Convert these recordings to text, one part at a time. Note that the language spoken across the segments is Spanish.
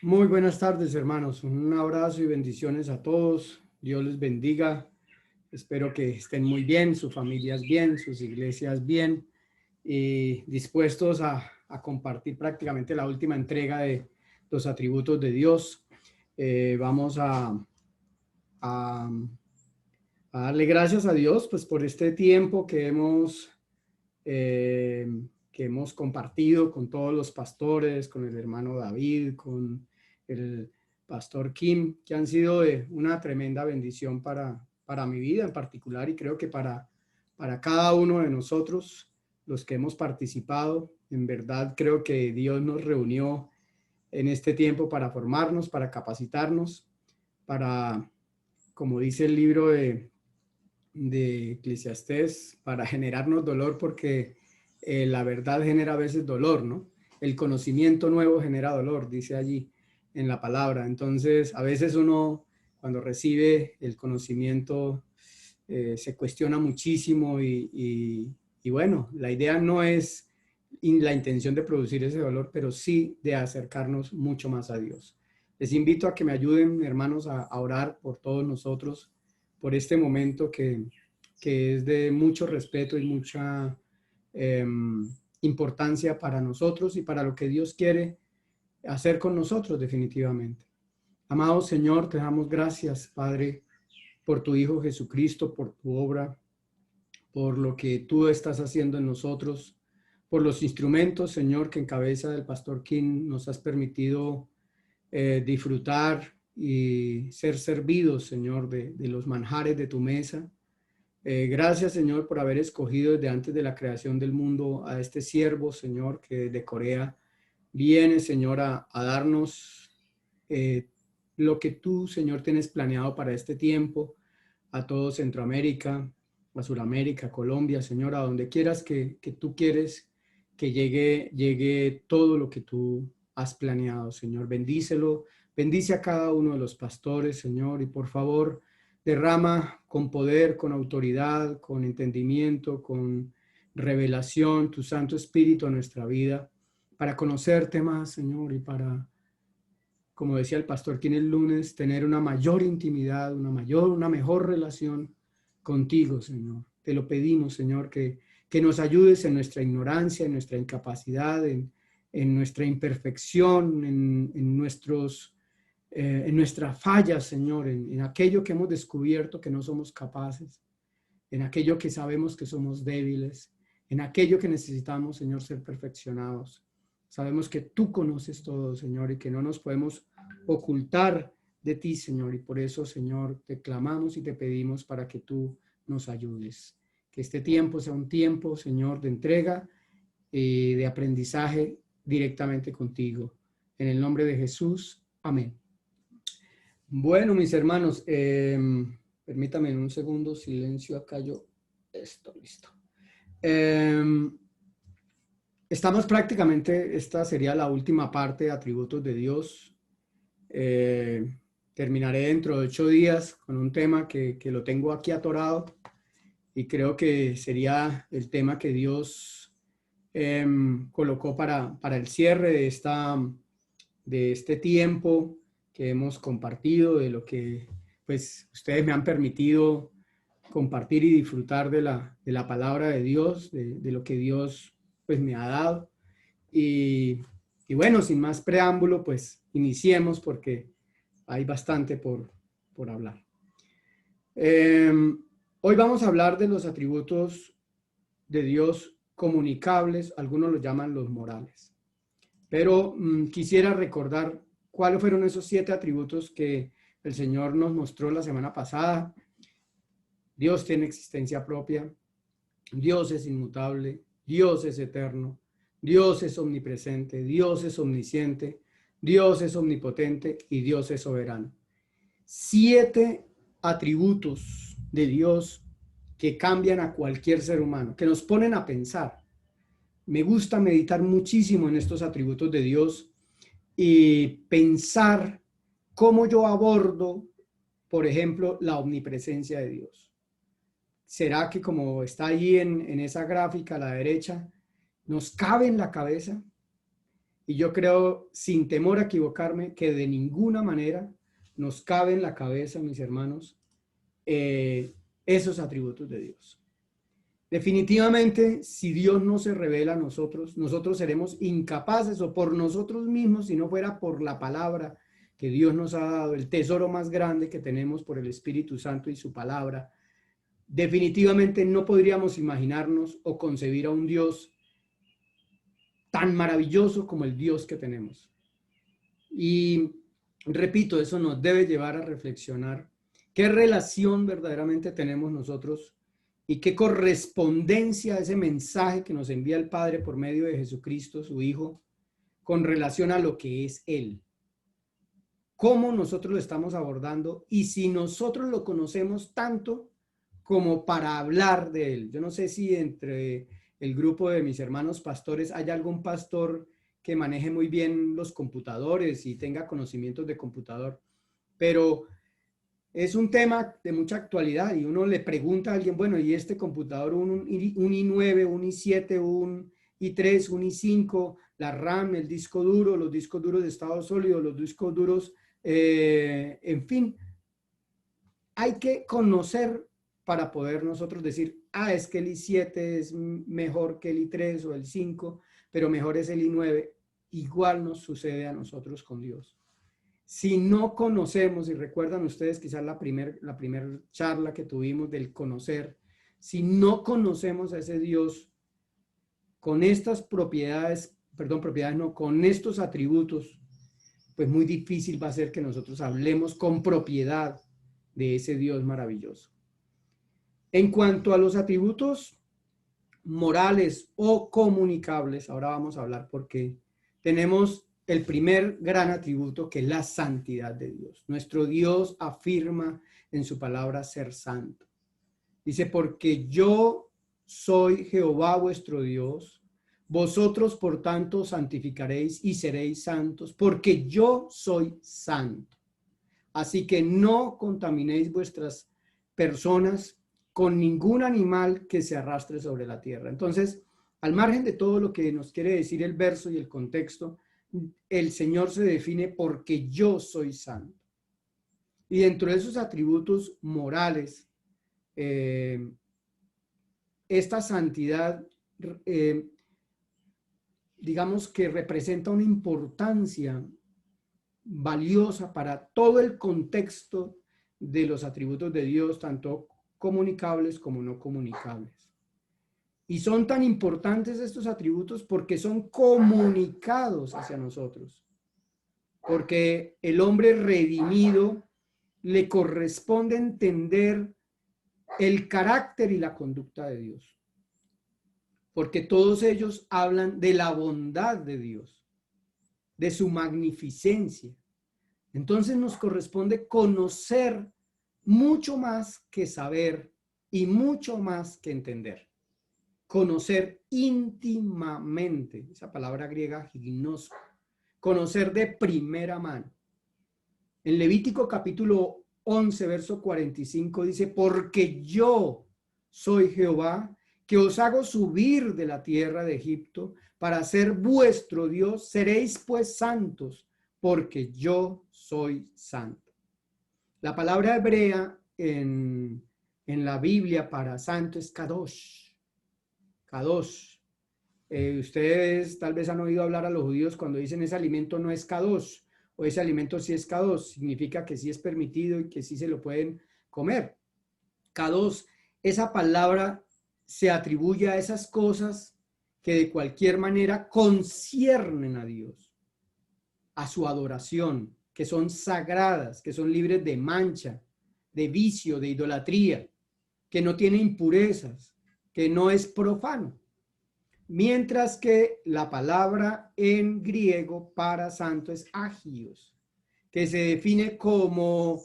Muy buenas tardes, hermanos. Un abrazo y bendiciones a todos. Dios les bendiga. Espero que estén muy bien, sus familias bien, sus iglesias bien y dispuestos a compartir prácticamente la última entrega de los atributos de Dios. Vamos a, a darle gracias a Dios pues por este tiempo eh, que hemos compartido con todos los pastores, con el hermano David, con el pastor Kim, que han sido de una tremenda bendición para mi vida en particular y creo que para cada uno de nosotros, los que hemos participado. En verdad creo que Dios nos reunió en este tiempo para formarnos, para capacitarnos, para, como dice el libro de Eclesiastés, para generarnos dolor, porque la verdad genera a veces dolor, ¿no? El conocimiento nuevo genera dolor, dice allí en la palabra. Entonces, a veces uno, cuando recibe el conocimiento, se cuestiona muchísimo y bueno, la idea no es la intención de producir ese dolor, pero sí de acercarnos mucho más a Dios. Les invito a que me ayuden, hermanos, a orar por todos nosotros, por este momento que es de mucho respeto y mucha eh, importancia para nosotros y para lo que Dios quiere hacer con nosotros definitivamente. Amado Señor, te damos gracias, Padre, por tu Hijo Jesucristo, por tu obra, por lo que tú estás haciendo en nosotros, por los instrumentos, Señor, que en cabeza del pastor King nos has permitido disfrutar y ser servidos, Señor, de los manjares de tu mesa. Gracias, Señor, por haber escogido desde antes de la creación del mundo a este siervo, Señor, que desde Corea viene, Señor, a darnos eh, lo que tú, Señor, tienes planeado para este tiempo, a todo Centroamérica, a Suramérica, a Colombia, Señor, a donde quieras que tú quieres que llegue todo lo que tú has planeado, Señor. Bendícelo, bendice a cada uno de los pastores, Señor, y por favor, derrama con poder, con autoridad, con entendimiento, con revelación, tu Santo Espíritu a nuestra vida, para conocerte más, Señor, y para, como decía el pastor aquí en el lunes, tener una mayor intimidad, una mejor relación contigo, Señor. Te lo pedimos, Señor, que nos ayudes en nuestra ignorancia, en nuestra incapacidad, en nuestra imperfección, en nuestra falla, Señor, en aquello que hemos descubierto que no somos capaces, en aquello que sabemos que somos débiles, en aquello que necesitamos, Señor, ser perfeccionados. Sabemos que tú conoces todo, Señor, y que no nos podemos ocultar de ti, Señor, y por eso, Señor, te clamamos y te pedimos para que tú nos ayudes. Que este tiempo sea un tiempo, Señor, de entrega y de aprendizaje directamente contigo. En el nombre de Jesús, amén. Bueno, mis hermanos, permítame un segundo, silencio acá yo. Esto, listo. Eh, Estamos prácticamente, esta sería la última parte de atributos de Dios. Eh, Terminaré dentro de 8 días con un tema que lo tengo aquí atorado y creo que sería el tema que Dios colocó para el cierre de este tiempo que hemos compartido, de lo que pues ustedes me han permitido compartir y disfrutar de la palabra de Dios, de lo que Dios pues me ha dado. Y, y bueno, sin más preámbulo, pues iniciemos porque hay bastante por hablar. Eh, Hoy vamos a hablar de los atributos de Dios comunicables, algunos los llaman los morales. Pero quisiera recordar cuáles fueron esos 7 atributos que el Señor nos mostró la semana pasada. Dios tiene existencia propia, Dios es inmutable, Dios es eterno, Dios es omnipresente, Dios es omnisciente, Dios es omnipotente y Dios es soberano. 7 atributos de Dios que cambian a cualquier ser humano, que nos ponen a pensar. Me gusta meditar muchísimo en estos atributos de Dios y pensar cómo yo abordo, por ejemplo, la omnipresencia de Dios. ¿Será que como está ahí en esa gráfica a la derecha, nos cabe en la cabeza? Y yo creo, sin temor a equivocarme, que de ninguna manera nos cabe en la cabeza, mis hermanos, esos atributos de Dios. Definitivamente, si Dios no se revela a nosotros, nosotros seremos incapaces o por nosotros mismos, si no fuera por la palabra que Dios nos ha dado, el tesoro más grande que tenemos por el Espíritu Santo y su palabra, definitivamente no podríamos imaginarnos o concebir a un Dios tan maravilloso como el Dios que tenemos. Y repito, eso nos debe llevar a reflexionar qué relación verdaderamente tenemos nosotros y qué correspondencia a ese mensaje que nos envía el Padre por medio de Jesucristo, su Hijo, con relación a lo que es Él. Cómo nosotros lo estamos abordando y si nosotros lo conocemos tanto como para hablar de Él. Yo no sé si entre el grupo de mis hermanos pastores hay algún pastor que maneje muy bien los computadores y tenga conocimientos de computador, pero es un tema de mucha actualidad y uno le pregunta a alguien, bueno, ¿y este computador, un i9, un i7, un i3, un i5, la RAM, el disco duro, los discos duros de estado sólido, los discos duros, en fin, hay que conocer para poder nosotros decir, es que el i7 es mejor que el i3 o el 5, pero mejor es el i9. Igual nos sucede a nosotros con Dios. Si no conocemos, y recuerdan ustedes quizás la primer charla que tuvimos del conocer, si no conocemos a ese Dios con estas propiedades, con estos atributos, pues muy difícil va a ser que nosotros hablemos con propiedad de ese Dios maravilloso. En cuanto a los atributos morales o comunicables, ahora vamos a hablar porque tenemos el primer gran atributo, que es la santidad de Dios. Nuestro Dios afirma en su palabra ser santo. Dice, porque yo soy Jehová vuestro Dios, vosotros por tanto santificaréis y seréis santos, porque yo soy santo. Así que no contaminéis vuestras personas con ningún animal que se arrastre sobre la tierra. Entonces, al margen de todo lo que nos quiere decir el verso y el contexto, el Señor se define porque yo soy santo. Y dentro de esos atributos morales, esta santidad, digamos que representa una importancia valiosa para todo el contexto de los atributos de Dios, tanto comunicables como no comunicables. Y son tan importantes estos atributos porque son comunicados hacia nosotros. Porque el hombre redimido le corresponde entender el carácter y la conducta de Dios. Porque todos ellos hablan de la bondad de Dios, de su magnificencia. Entonces nos corresponde conocer mucho más que saber y mucho más que entender. Conocer íntimamente, esa palabra griega gignosko, conocer de primera mano. En Levítico capítulo 11, verso 45 dice, porque yo soy Jehová, que os hago subir de la tierra de Egipto para ser vuestro Dios, seréis pues santos, porque yo soy santo. La palabra hebrea en la Biblia para santo es kadosh. Kadosh. Ustedes tal vez han oído hablar a los judíos cuando dicen ese alimento no es kadosh o ese alimento sí es kadosh, significa que sí es permitido y que sí se lo pueden comer. Kadosh, esa palabra se atribuye a esas cosas que de cualquier manera conciernen a Dios, a su adoración, que son sagradas, que son libres de mancha, de vicio, de idolatría, que no tiene impurezas, que no es profano. Mientras que la palabra en griego para santo es agios, que se define como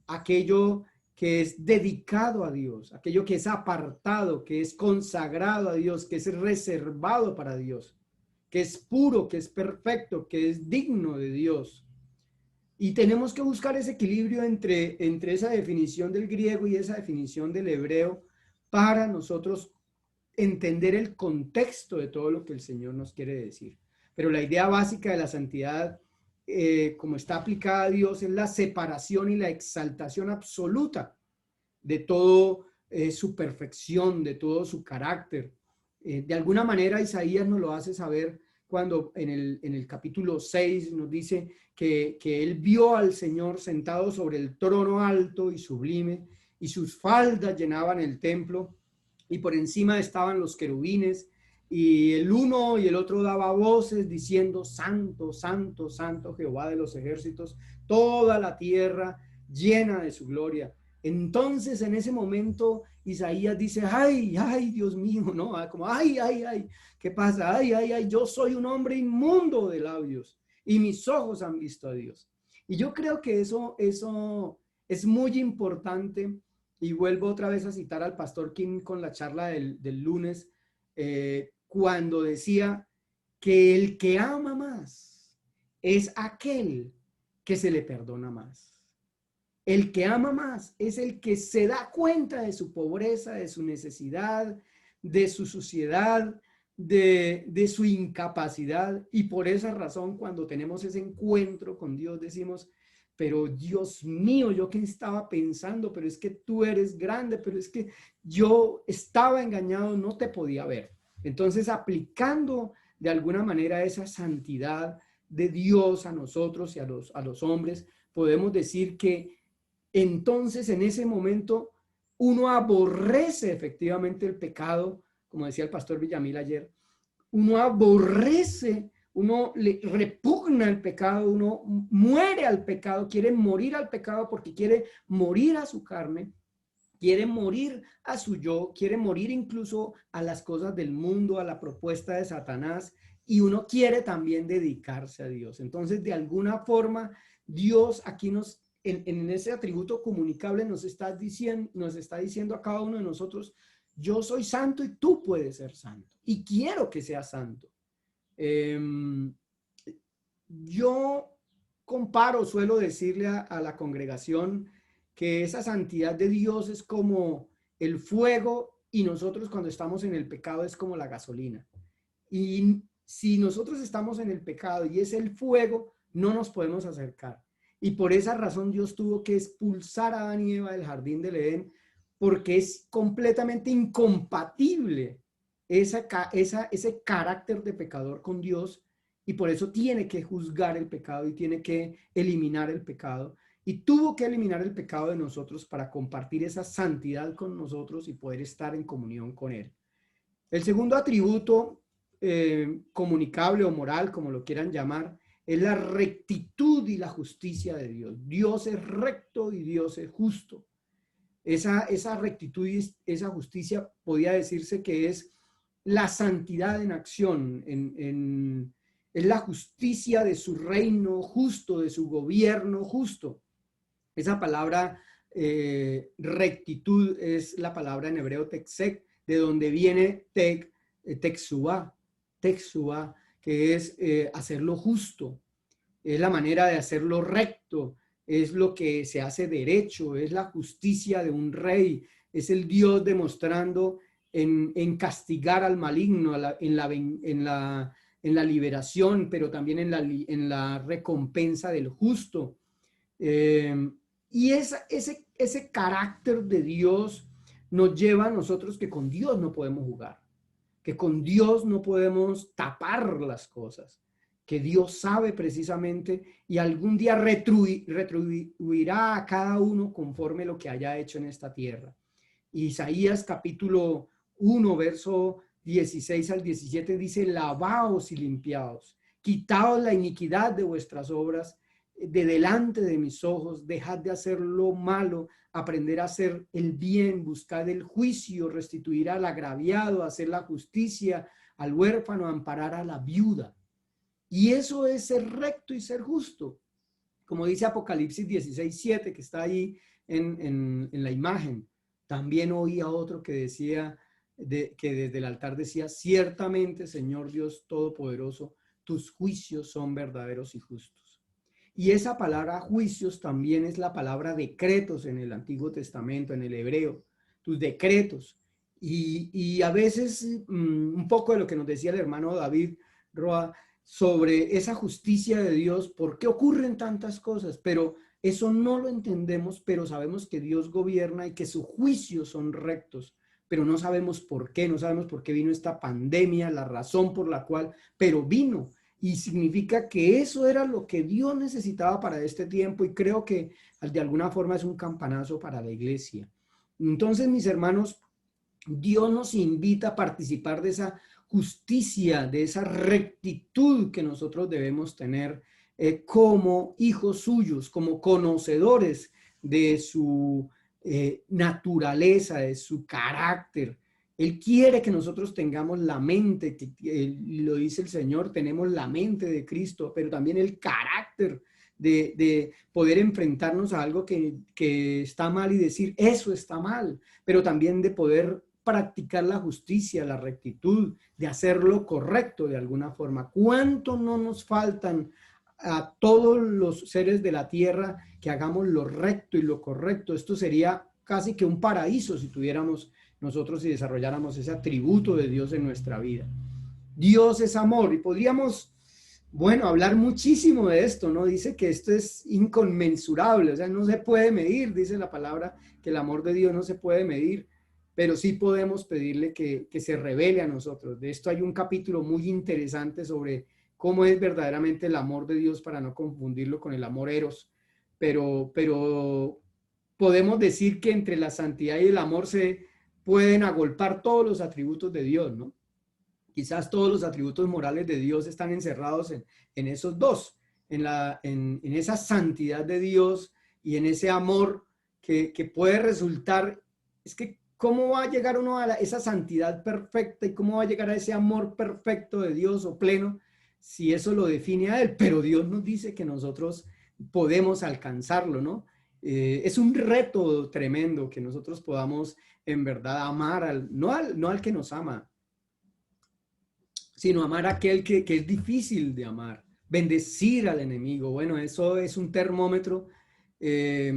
aquello que es dedicado a Dios, aquello que es apartado, que es consagrado a Dios, que es reservado para Dios, que es puro, que es perfecto, que es digno de Dios. Y tenemos que buscar ese equilibrio entre esa definición del griego y esa definición del hebreo para nosotros entender el contexto de todo lo que el Señor nos quiere decir. pero la idea básica de la santidad, como está aplicada a Dios, es la separación y la exaltación absoluta de todo su perfección, de todo su carácter. De alguna manera Isaías nos lo hace saber cuando en el capítulo 6 nos dice que él vio al Señor sentado sobre el trono alto y sublime, y sus faldas llenaban el templo, y por encima estaban los querubines, y el uno y el otro daba voces diciendo: Santo, santo, santo Jehová de los ejércitos, toda la tierra llena de su gloria. Entonces en ese momento Isaías dice: ay, ay, Dios mío, ¿no? Como ay, ay, ay, ¿qué pasa? Ay, ay, ay, yo soy un hombre inmundo de labios y mis ojos han visto a Dios. Y yo creo que eso es muy importante, y vuelvo otra vez a citar al pastor King con la charla del lunes, cuando decía que el que ama más es aquel que se le perdona más. El que ama más es el que se da cuenta de su pobreza, de su necesidad, de su suciedad, de su incapacidad. Y por esa razón, cuando tenemos ese encuentro con Dios, decimos: pero Dios mío, yo qué estaba pensando, pero es que tú eres grande, pero es que yo estaba engañado, no te podía ver. Entonces, aplicando de alguna manera esa santidad de Dios a nosotros y a los hombres, podemos decir que entonces en ese momento uno aborrece efectivamente el pecado, como decía el pastor Villamil ayer. Uno aborrece, uno le repugna el pecado, uno muere al pecado, quiere morir al pecado porque quiere morir a su carne, quiere morir a su yo, quiere morir incluso a las cosas del mundo, a la propuesta de Satanás, y uno quiere también dedicarse a Dios. Entonces, de alguna forma, Dios aquí en ese atributo comunicable nos está diciendo a cada uno de nosotros: yo soy santo y tú puedes ser santo, y quiero que seas santo. Yo suelo decirle a la congregación que esa santidad de Dios es como el fuego, y nosotros cuando estamos en el pecado es como la gasolina. Y si nosotros estamos en el pecado y es el fuego, no nos podemos acercar. Y por esa razón Dios tuvo que expulsar a Adán y Eva del jardín del Edén, porque es completamente incompatible ese carácter de pecador con Dios, y por eso tiene que juzgar el pecado y tiene que eliminar el pecado. Y tuvo que eliminar el pecado de nosotros para compartir esa santidad con nosotros y poder estar en comunión con Él. El segundo atributo comunicable o moral, como lo quieran llamar, es la rectitud y la justicia de Dios. Dios es recto y Dios es justo. Esa rectitud y esa justicia podía decirse que es la santidad en acción, es la justicia de su reino justo, de su gobierno justo. Esa palabra rectitud es la palabra en hebreo teksek, de donde viene texuá, que es hacerlo justo, es la manera de hacerlo recto, es lo que se hace derecho, es la justicia de un rey, es el Dios demostrando en castigar al maligno, en la liberación, pero también en la recompensa del justo. Y ese carácter de Dios nos lleva a nosotros que con Dios no podemos jugar, que con Dios no podemos tapar las cosas, que Dios sabe precisamente y algún día retribuirá a cada uno conforme lo que haya hecho en esta tierra. Isaías capítulo 1, verso 16 al 17 dice: lavaos y limpiaos, quitaos la iniquidad de vuestras obras de delante de mis ojos, dejad de hacer lo malo, aprender a hacer el bien, buscad el juicio, restituir al agraviado, hacer la justicia al huérfano, amparar a la viuda. Y eso es ser recto y ser justo, como dice Apocalipsis 16:7, que está ahí en la imagen. También oía otro que decía, que desde el altar decía: ciertamente, Señor Dios Todopoderoso, tus juicios son verdaderos y justos. Y esa palabra juicios también es la palabra decretos en el Antiguo Testamento, en el hebreo, tus decretos. Y a veces un poco de lo que nos decía el hermano David Roa, sobre esa justicia de Dios, por qué ocurren tantas cosas, pero eso no lo entendemos, pero sabemos que Dios gobierna y que sus juicios son rectos, pero no sabemos por qué, no sabemos por qué vino esta pandemia, la razón por la cual, pero vino. Y significa que eso era lo que Dios necesitaba para este tiempo y creo que de alguna forma es un campanazo para la iglesia. Entonces, mis hermanos, Dios nos invita a participar de esa justicia, de esa rectitud que nosotros debemos tener como hijos suyos, como conocedores de su naturaleza, de su carácter. Él quiere que nosotros tengamos la mente, que lo dice el Señor, tenemos la mente de Cristo, pero también el carácter de poder enfrentarnos a algo que está mal y decir, eso está mal, pero también de poder practicar la justicia, la rectitud, de hacer lo correcto de alguna forma. ¿Cuánto no nos faltan a todos los seres de la tierra que hagamos lo recto y lo correcto? Esto sería casi que un paraíso si tuviéramos nosotros y desarrolláramos ese atributo de Dios en nuestra vida. Dios es amor y podríamos, bueno, hablar muchísimo de esto, ¿no? Dice que esto es inconmensurable, o sea, no se puede medir, dice la palabra, que el amor de Dios no se puede medir, pero sí podemos pedirle que se revele a nosotros. De esto hay un capítulo muy interesante sobre cómo es verdaderamente el amor de Dios para no confundirlo con el amor eros, pero podemos decir que entre la santidad y el amor se pueden agolpar todos los atributos de Dios, ¿no? Quizás todos los atributos morales de Dios están encerrados en esos dos, en esa santidad de Dios y en ese amor que puede resultar, es que ¿cómo va a llegar uno a esa santidad perfecta y cómo va a llegar a ese amor perfecto de Dios o pleno si eso lo define a Él? Pero Dios nos dice que nosotros podemos alcanzarlo, ¿no? Es un reto tremendo que nosotros podamos en verdad amar, no al que nos ama, sino amar a aquel que es difícil de amar, bendecir al enemigo. Bueno, eso es un termómetro eh,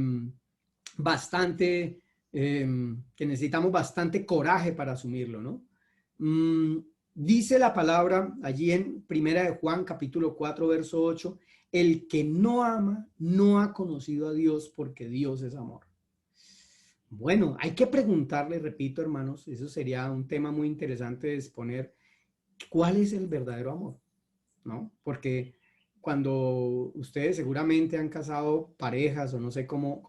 bastante, que necesitamos bastante coraje para asumirlo, ¿no? Dice la palabra allí en Primera de Juan, capítulo 4, verso 8, el que no ama no ha conocido a Dios porque Dios es amor. Bueno, hay que preguntarle, repito, hermanos, eso sería un tema muy interesante de exponer, ¿cuál es el verdadero amor? ¿No? Porque cuando ustedes seguramente han casado parejas o no sé cómo,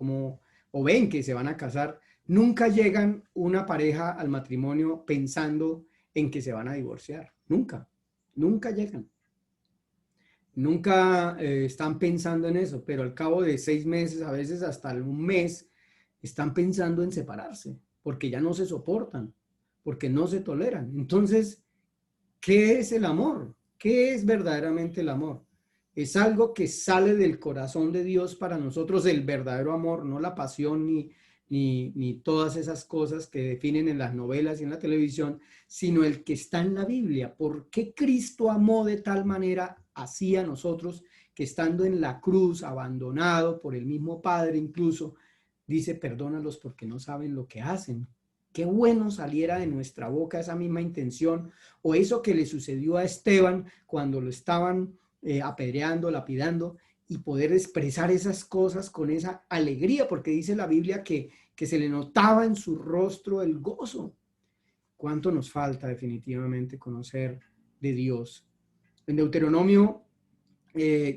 o ven que se van a casar, nunca llegan una pareja al matrimonio pensando en que se van a divorciar. Nunca llegan. Nunca están pensando en eso, pero al cabo de 6 meses, a veces hasta un mes, están pensando en separarse, porque ya no se soportan, porque no se toleran. Entonces, ¿qué es el amor? ¿Qué es verdaderamente el amor? Es algo que sale del corazón de Dios para nosotros, el verdadero amor, no la pasión ni todas esas cosas que definen en las novelas y en la televisión, sino el que está en la Biblia. ¿Por qué Cristo amó de tal manera así a nosotros que estando en la cruz, abandonado por el mismo Padre incluso, dice, perdónalos porque no saben lo que hacen? Qué bueno saliera de nuestra boca esa misma intención, o eso que le sucedió a Esteban cuando lo estaban apedreando, lapidando, y poder expresar esas cosas con esa alegría, porque dice la Biblia que se le notaba en su rostro el gozo. ¿Cuánto nos falta definitivamente conocer de Dios? En Deuteronomio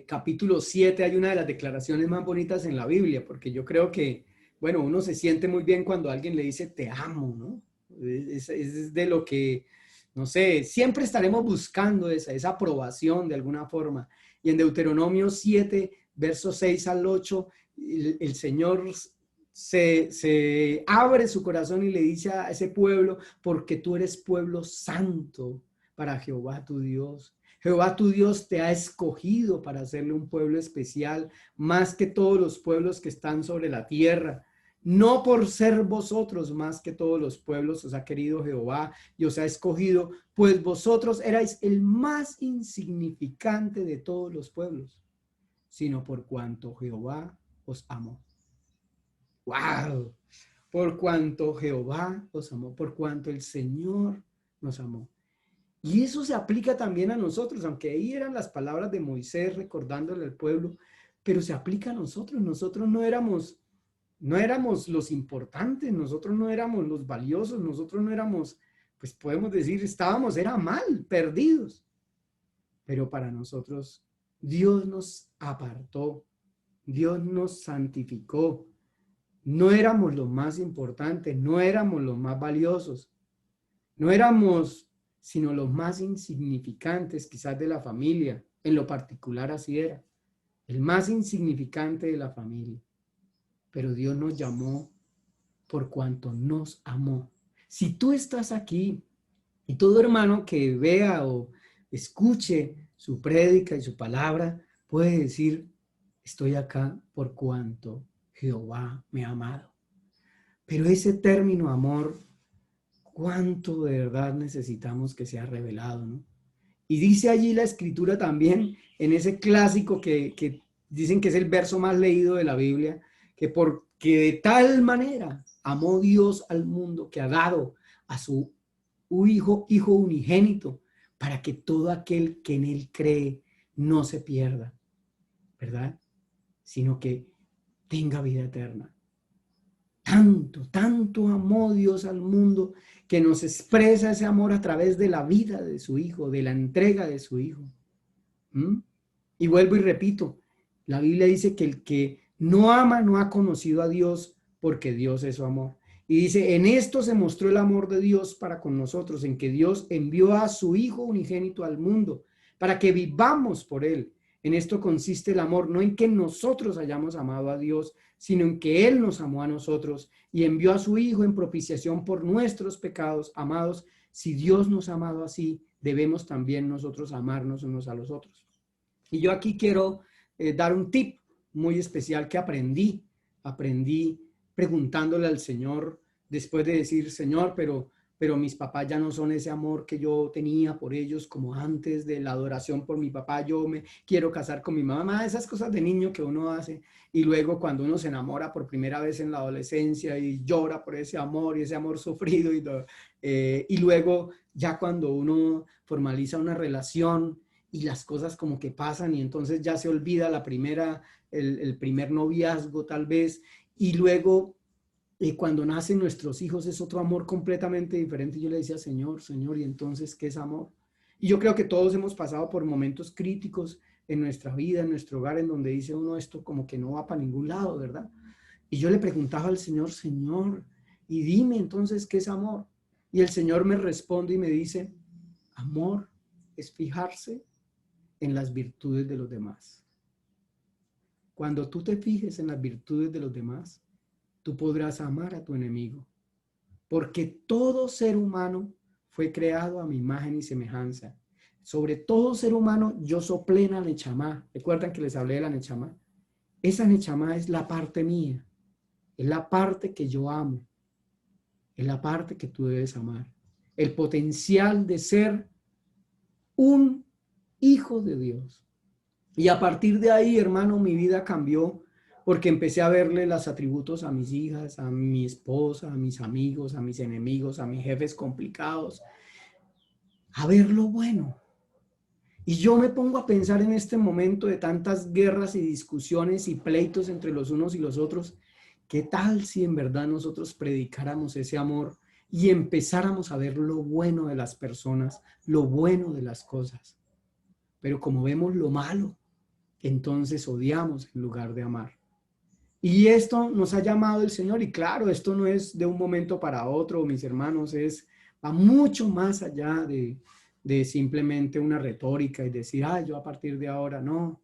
capítulo 7 hay una de las declaraciones más bonitas en la Biblia, porque yo creo que, bueno, uno se siente muy bien cuando alguien le dice te amo, ¿no? Es de lo que, no sé, siempre estaremos buscando esa aprobación de alguna forma. Y en Deuteronomio 7, versos 6 al 8, el Señor se abre su corazón y le dice a ese pueblo, porque tú eres pueblo santo para Jehová tu Dios. Jehová tu Dios te ha escogido para hacerle un pueblo especial, más que todos los pueblos que están sobre la tierra. No por ser vosotros más que todos los pueblos os ha querido Jehová y os ha escogido, pues vosotros erais el más insignificante de todos los pueblos, sino por cuanto Jehová os amó. ¡Wow! Por cuanto Jehová os amó, por cuanto el Señor nos amó. Y eso se aplica también a nosotros, aunque ahí eran las palabras de Moisés recordándole al pueblo, pero se aplica a nosotros. Nosotros no éramos los importantes, nosotros no éramos los valiosos, nosotros no éramos, pues podemos decir, era mal, perdidos. Pero para nosotros, Dios nos apartó, Dios nos santificó. No éramos los más importantes, no éramos los más valiosos, no éramos sino los más insignificantes quizás de la familia. En lo particular así era, el más insignificante de la familia. Pero Dios nos llamó por cuanto nos amó. Si tú estás aquí y todo hermano que vea o escuche su prédica y su palabra puede decir, estoy acá por cuanto Jehová me ha amado. Pero ese término amor, cuánto de verdad necesitamos que sea revelado, ¿no? Y dice allí la escritura también, en ese clásico que dicen que es el verso más leído de la Biblia, que porque de tal manera amó Dios al mundo que ha dado a su hijo unigénito, para que todo aquel que en él cree no se pierda, ¿verdad? Sino que tenga vida eterna. Tanto amó Dios al mundo que nos expresa ese amor a través de la vida de su Hijo, de la entrega de su Hijo. Y vuelvo y repito, la Biblia dice que el que no ama no ha conocido a Dios porque Dios es su amor. Y dice, en esto se mostró el amor de Dios para con nosotros, en que Dios envió a su Hijo unigénito al mundo para que vivamos por él. En esto consiste el amor, no en que nosotros hayamos amado a Dios, sino en que Él nos amó a nosotros y envió a su Hijo en propiciación por nuestros pecados. Amados, si Dios nos ha amado así, debemos también nosotros amarnos unos a los otros. Y yo aquí quiero dar un tip muy especial que aprendí preguntándole al Señor después de decir, Señor, pero mis papás ya no son ese amor que yo tenía por ellos como antes de la adoración por mi papá, yo me quiero casar con mi mamá, esas cosas de niño que uno hace, y luego cuando uno se enamora por primera vez en la adolescencia y llora por ese amor y ese amor sufrido, y luego ya cuando uno formaliza una relación y las cosas como que pasan y entonces ya se olvida el primer noviazgo tal vez, y luego cuando nacen nuestros hijos es otro amor completamente diferente. Yo le decía, Señor, ¿y entonces qué es amor? Y yo creo que todos hemos pasado por momentos críticos en nuestra vida, en nuestro hogar, en donde dice uno esto como que no va para ningún lado, ¿verdad? Y yo le preguntaba al Señor, Señor, y dime entonces qué es amor. Y el Señor me responde y me dice, amor es fijarse en las virtudes de los demás. Cuando tú te fijes en las virtudes de los demás, tú podrás amar a tu enemigo, porque todo ser humano fue creado a mi imagen y semejanza. Sobre todo ser humano yo soplé la nechamá. ¿Recuerdan que les hablé de la nechamá? Esa nechamá es la parte mía, es la parte que yo amo, es la parte que tú debes amar. El potencial de ser un hijo de Dios. Y a partir de ahí, hermano, mi vida cambió porque empecé a verle los atributos a mis hijas, a mi esposa, a mis amigos, a mis enemigos, a mis jefes complicados, a ver lo bueno. Y yo me pongo a pensar en este momento de tantas guerras y discusiones y pleitos entre los unos y los otros, ¿qué tal si en verdad nosotros predicáramos ese amor y empezáramos a ver lo bueno de las personas, lo bueno de las cosas? Pero como vemos lo malo, entonces odiamos en lugar de amar. Y esto nos ha llamado el Señor, y claro, esto no es de un momento para otro, mis hermanos, va mucho más allá de simplemente una retórica y decir, yo a partir de ahora no.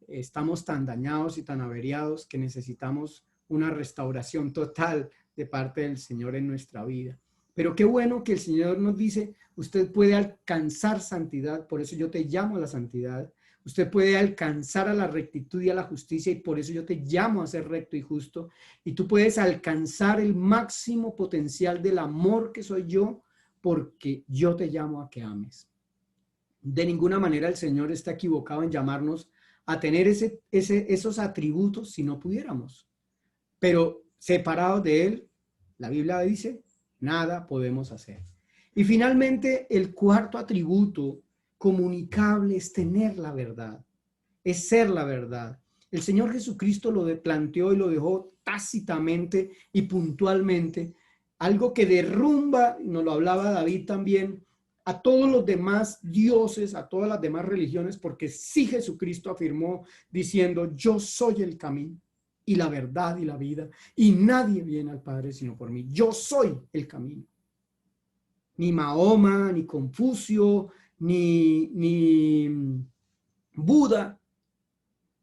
Estamos tan dañados y tan averiados que necesitamos una restauración total de parte del Señor en nuestra vida. Pero qué bueno que el Señor nos dice, usted puede alcanzar santidad, por eso yo te llamo a la santidad. Usted puede alcanzar a la rectitud y a la justicia y por eso yo te llamo a ser recto y justo. Y tú puedes alcanzar el máximo potencial del amor que soy yo porque yo te llamo a que ames. De ninguna manera el Señor está equivocado en llamarnos a tener esos atributos si no pudiéramos. Pero separados de Él, la Biblia dice, nada podemos hacer. Y finalmente, el cuarto atributo comunicable es tener la verdad, es ser la verdad. El Señor Jesucristo lo planteó y lo dejó tácitamente y puntualmente, algo que derrumba, nos lo hablaba David también, a todos los demás dioses, a todas las demás religiones, porque sí Jesucristo afirmó diciendo, yo soy el camino y la verdad y la vida, y nadie viene al Padre sino por mí. Yo soy el camino. Ni Mahoma, ni Confucio, ni Buda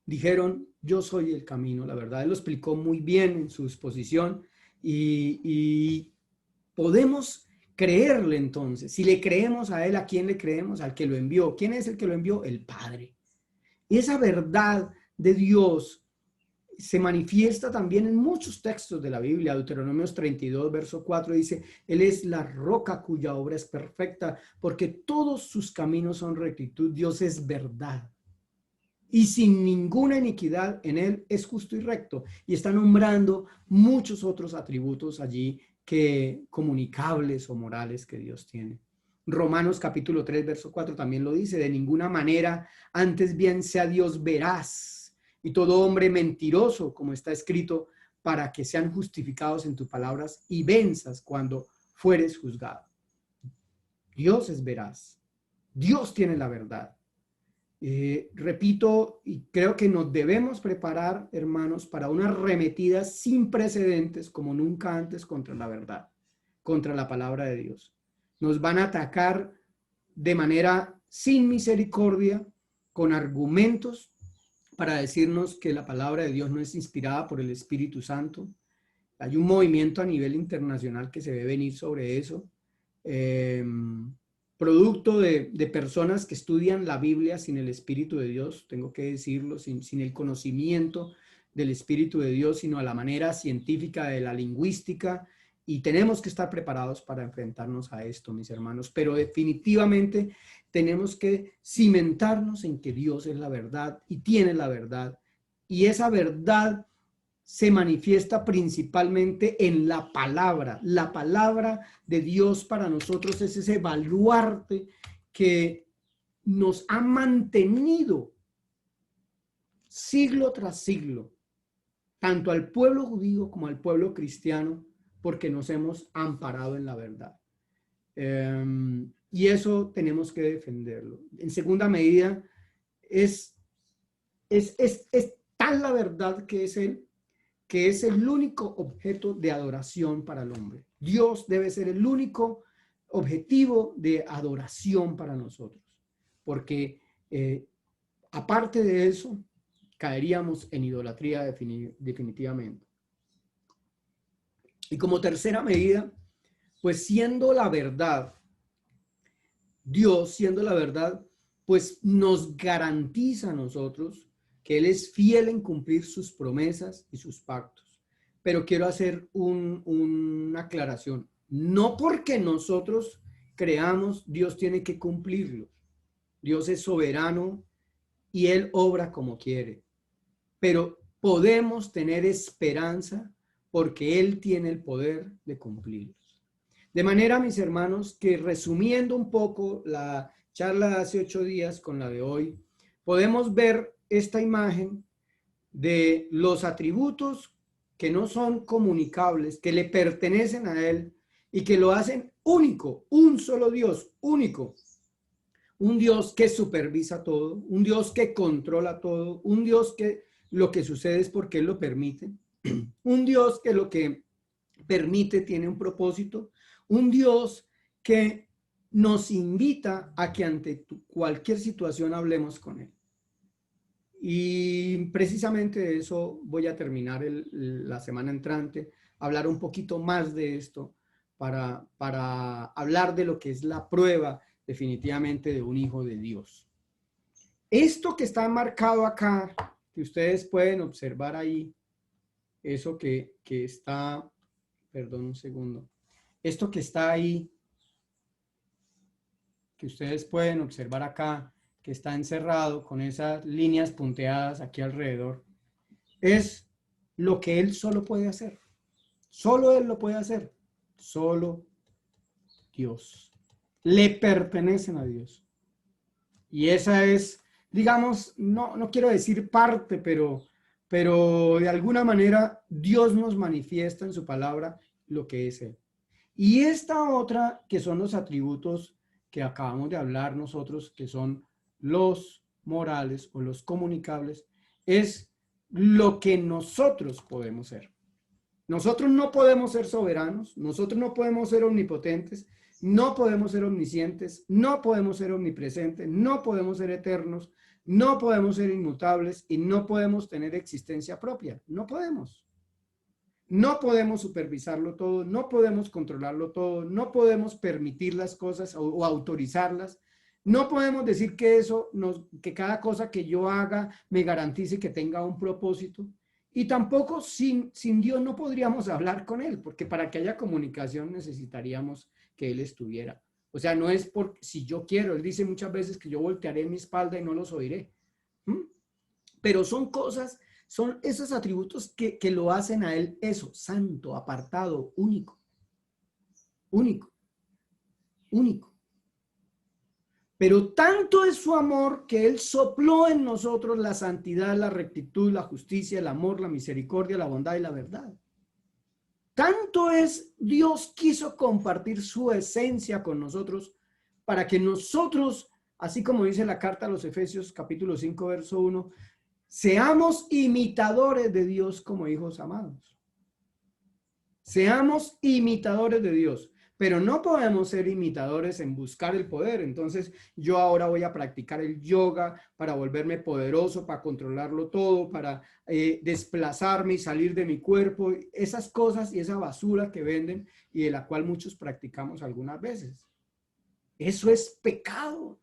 dijeron, yo soy el camino, la verdad. Él lo explicó muy bien en su exposición y podemos creerle entonces. Si le creemos a él, ¿a quién le creemos? Al que lo envió. ¿Quién es el que lo envió? El Padre. Y esa verdad de Dios se manifiesta también en muchos textos de la Biblia. Deuteronomios 32, verso 4 dice, Él es la roca cuya obra es perfecta, porque todos sus caminos son rectitud. Dios es verdad. Y sin ninguna iniquidad en Él es justo y recto. Y está nombrando muchos otros atributos allí que comunicables o morales que Dios tiene. Romanos capítulo 3, verso 4 también lo dice, de ninguna manera, antes bien sea Dios veraz y todo hombre mentiroso, como está escrito, para que sean justificados en tus palabras y venzas cuando fueres juzgado. Dios es veraz. Dios tiene la verdad. Repito, y creo que nos debemos preparar, hermanos, para una arremetida sin precedentes como nunca antes contra la verdad, contra la palabra de Dios. Nos van a atacar de manera sin misericordia, con argumentos para decirnos que la palabra de Dios no es inspirada por el Espíritu Santo. Hay un movimiento a nivel internacional que se ve venir sobre eso. Producto de personas que estudian la Biblia sin el Espíritu de Dios, tengo que decirlo, sin el conocimiento del Espíritu de Dios, sino a la manera científica de la lingüística, y tenemos que estar preparados para enfrentarnos a esto, mis hermanos, pero definitivamente tenemos que cimentarnos en que Dios es la verdad y tiene la verdad, y esa verdad se manifiesta principalmente en la palabra. La palabra de Dios para nosotros es ese baluarte que nos ha mantenido siglo tras siglo, tanto al pueblo judío como al pueblo cristiano, porque nos hemos amparado en la verdad. Y eso tenemos que defenderlo. En segunda medida, es tal la verdad que es Él, que es el único objeto de adoración para el hombre. Dios debe ser el único objetivo de adoración para nosotros, porque aparte de eso, caeríamos en idolatría definitivamente. Y como tercera medida, pues siendo la verdad, Dios siendo la verdad, pues nos garantiza a nosotros que Él es fiel en cumplir sus promesas y sus pactos. Pero quiero hacer una aclaración. No porque nosotros creamos, Dios tiene que cumplirlo. Dios es soberano y Él obra como quiere. Pero podemos tener esperanza porque Él tiene el poder de cumplirlos. De manera, mis hermanos, que resumiendo un poco la charla de hace 8 días con la de hoy, podemos ver esta imagen de los atributos que no son comunicables, que le pertenecen a Él y que lo hacen único, un solo Dios, único. Un Dios que supervisa todo, un Dios que controla todo, un Dios que lo que sucede es porque Él lo permite, un Dios que lo que permite tiene un propósito, un Dios que nos invita a que ante cualquier situación hablemos con Él. Y precisamente de eso voy a terminar la semana entrante, hablar un poquito más de esto para hablar de lo que es la prueba definitivamente de un hijo de Dios. Esto que está marcado acá, que ustedes pueden observar ahí, eso que está, perdón un segundo, esto que está ahí, que ustedes pueden observar acá, que está encerrado con esas líneas punteadas aquí alrededor, es lo que Él solo puede hacer. Solo Él lo puede hacer. Solo Dios. le pertenecen a Dios. Y esa es, digamos, no quiero decir parte, pero de alguna manera Dios nos manifiesta en su palabra lo que es Él. Y esta otra, que son los atributos que acabamos de hablar nosotros, que son los morales o los comunicables, es lo que nosotros podemos ser. Nosotros no podemos ser soberanos, nosotros no podemos ser omnipotentes, no podemos ser omniscientes, no podemos ser omnipresentes, no podemos ser eternos, no podemos ser inmutables y no podemos tener existencia propia. No podemos. No podemos supervisarlo todo, no podemos controlarlo todo, no podemos permitir las cosas o autorizarlas. No podemos decir que que cada cosa que yo haga me garantice que tenga un propósito. Y tampoco sin Dios no podríamos hablar con Él, porque para que haya comunicación necesitaríamos que Él estuviera. O sea, no es por si yo quiero. Él dice muchas veces que yo voltearé mi espalda y no los oiré. Pero son cosas, son esos atributos que lo hacen a Él eso, santo, apartado, único. Único. Único. Pero tanto es su amor que Él sopló en nosotros la santidad, la rectitud, la justicia, el amor, la misericordia, la bondad y la verdad. Tanto es Dios quiso compartir su esencia con nosotros para que nosotros, así como dice la carta a los Efesios capítulo 5 verso 1, seamos imitadores de Dios como hijos amados. Seamos imitadores de Dios. Pero no podemos ser imitadores en buscar el poder. Entonces yo ahora voy a practicar el yoga para volverme poderoso, para controlarlo todo, para desplazarme y salir de mi cuerpo. Esas cosas y esa basura que venden y de la cual muchos practicamos algunas veces. Eso es pecado.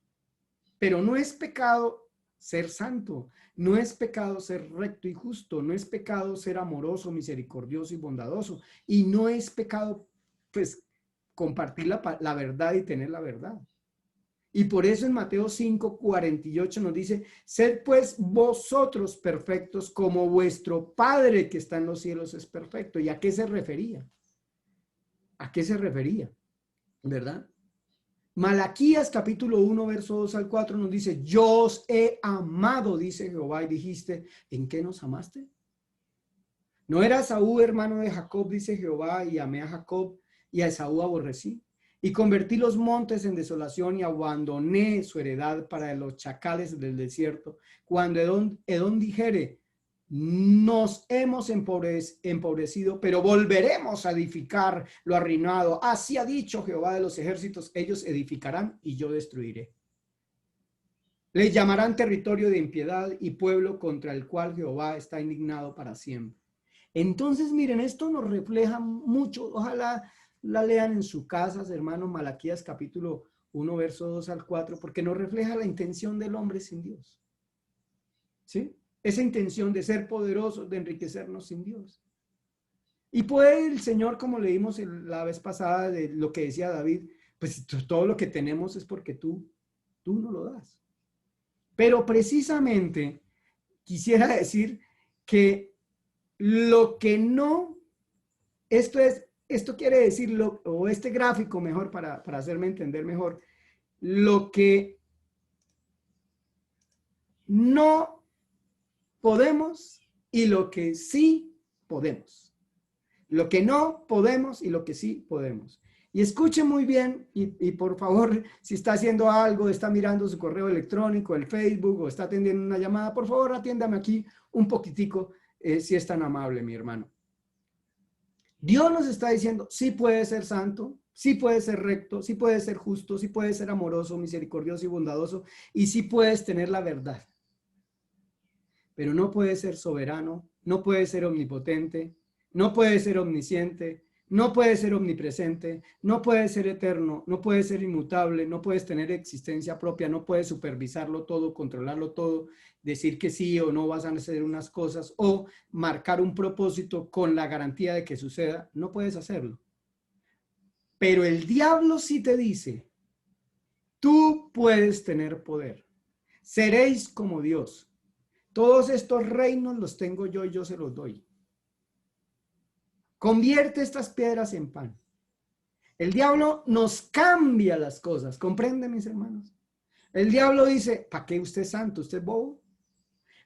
Pero no es pecado ser santo. No es pecado ser recto y justo. No es pecado ser amoroso, misericordioso y bondadoso. Y no es pecado, pues, compartir la verdad y tener la verdad. Y por eso en Mateo 5:48 nos dice, sed pues vosotros perfectos como vuestro Padre que está en los cielos es perfecto. ¿Y a qué se refería? ¿A qué se refería? ¿Verdad? Malaquías capítulo 1 verso 2 al 4 nos dice, yo os he amado, dice Jehová, y dijiste, ¿en qué nos amaste? ¿No era Esaú hermano de Jacob, dice Jehová, y amé a Jacob, y a Esaú aborrecí? Y convertí los montes en desolación y abandoné su heredad para los chacales del desierto. Cuando Edom dijere, nos hemos empobrecido, pero volveremos a edificar lo arruinado. Así ha dicho Jehová de los ejércitos, ellos edificarán y yo destruiré. Les llamarán territorio de impiedad y pueblo contra el cual Jehová está indignado para siempre. Entonces, miren, esto nos refleja mucho. Ojalá la lean en sus casas, hermanos, Malaquías capítulo 1, verso 2 al 4, porque nos refleja la intención del hombre sin Dios. ¿Sí? Esa intención de ser poderosos, de enriquecernos sin Dios. Y puede el Señor, como leímos la vez pasada de lo que decía David, pues todo lo que tenemos es porque tú no lo das. Pero precisamente quisiera decir que lo que no, esto quiere decir, o este gráfico mejor para hacerme entender mejor, lo que no podemos y lo que sí podemos. Lo que no podemos y lo que sí podemos. Y escuche muy bien y por favor, si está haciendo algo, está mirando su correo electrónico, el Facebook o está atendiendo una llamada, por favor atiéndame aquí un poquitico, si es tan amable, mi hermano. Dios nos está diciendo, sí puede ser santo, sí puede ser recto, sí puede ser justo, sí puede ser amoroso, misericordioso y bondadoso, y sí puedes tener la verdad. Pero no puede ser soberano, no puede ser omnipotente, no puede ser omnisciente, no puede ser omnipresente, no puede ser eterno, no puede ser inmutable, no puedes tener existencia propia, no puedes supervisarlo todo, controlarlo todo, decir que sí o no vas a hacer unas cosas o marcar un propósito con la garantía de que suceda. No puedes hacerlo. Pero el diablo sí te dice, tú puedes tener poder. Seréis como Dios. Todos estos reinos los tengo yo y yo se los doy. Convierte estas piedras en pan. El diablo nos cambia las cosas, ¿comprenden, mis hermanos? El diablo dice, ¿para qué usted es santo? ¿Usted es bobo?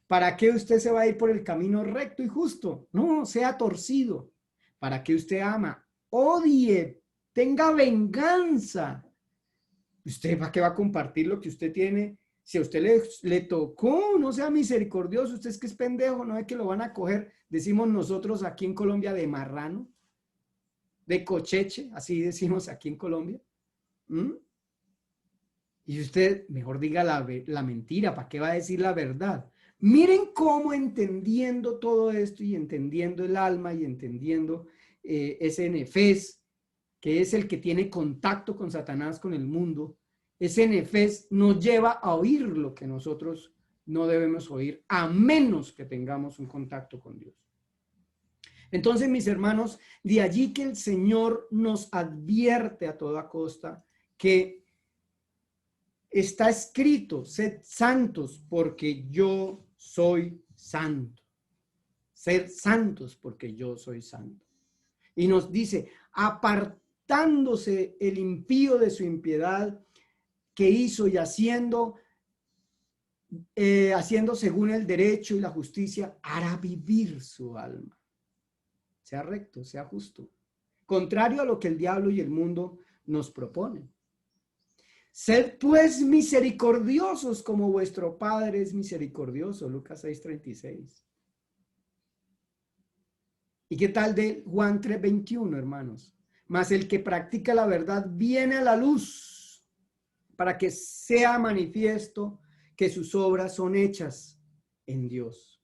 ¿Para qué usted se va a ir por el camino recto y justo? No, sea torcido. ¿Para qué usted ama? Odie, tenga venganza. ¿Usted para qué va a compartir lo que usted tiene? Si a usted le tocó, no sea misericordioso, usted es que es pendejo, no es que lo van a coger, decimos nosotros aquí en Colombia, de marrano, de cocheche, así decimos aquí en Colombia. ¿Mm? Y usted mejor diga la mentira, ¿para qué va a decir la verdad? Miren cómo entendiendo todo esto y entendiendo el alma y entendiendo ese nefés, que es el que tiene contacto con Satanás, con el mundo, ese nefés nos lleva a oír lo que nosotros no debemos oír, a menos que tengamos un contacto con Dios. Entonces, mis hermanos, de allí que el Señor nos advierte a toda costa que está escrito, sed santos porque yo soy santo. Sed santos porque yo soy santo. Y nos dice, apartándose el impío de su impiedad que hizo y haciendo según el derecho y la justicia, hará vivir su alma. Sea recto, sea justo. Contrario a lo que el diablo y el mundo nos proponen. Sed pues misericordiosos como vuestro Padre es misericordioso. Lucas 6:36. ¿Y qué tal de Juan 3:21, hermanos? Mas el que practica la verdad viene a la luz para que sea manifiesto que sus obras son hechas en Dios.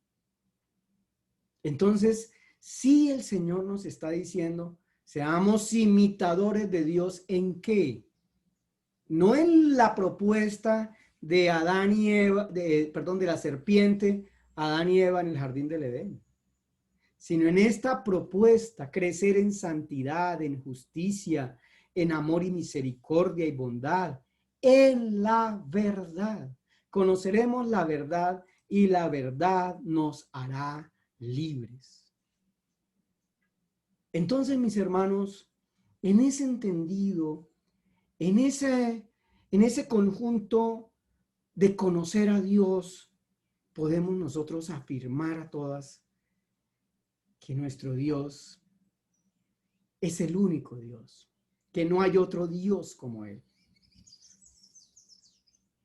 Entonces, sí, el Señor nos está diciendo, seamos imitadores de Dios. ¿En qué? No en la propuesta de Adán y Eva, de la serpiente, Adán y Eva en el jardín del Edén, sino en esta propuesta, crecer en santidad, en justicia, en amor y misericordia y bondad, en la verdad. Conoceremos la verdad y la verdad nos hará libres. Entonces, mis hermanos, en ese entendido, en ese conjunto de conocer a Dios, podemos nosotros afirmar a todas que nuestro Dios es el único Dios, que no hay otro Dios como Él.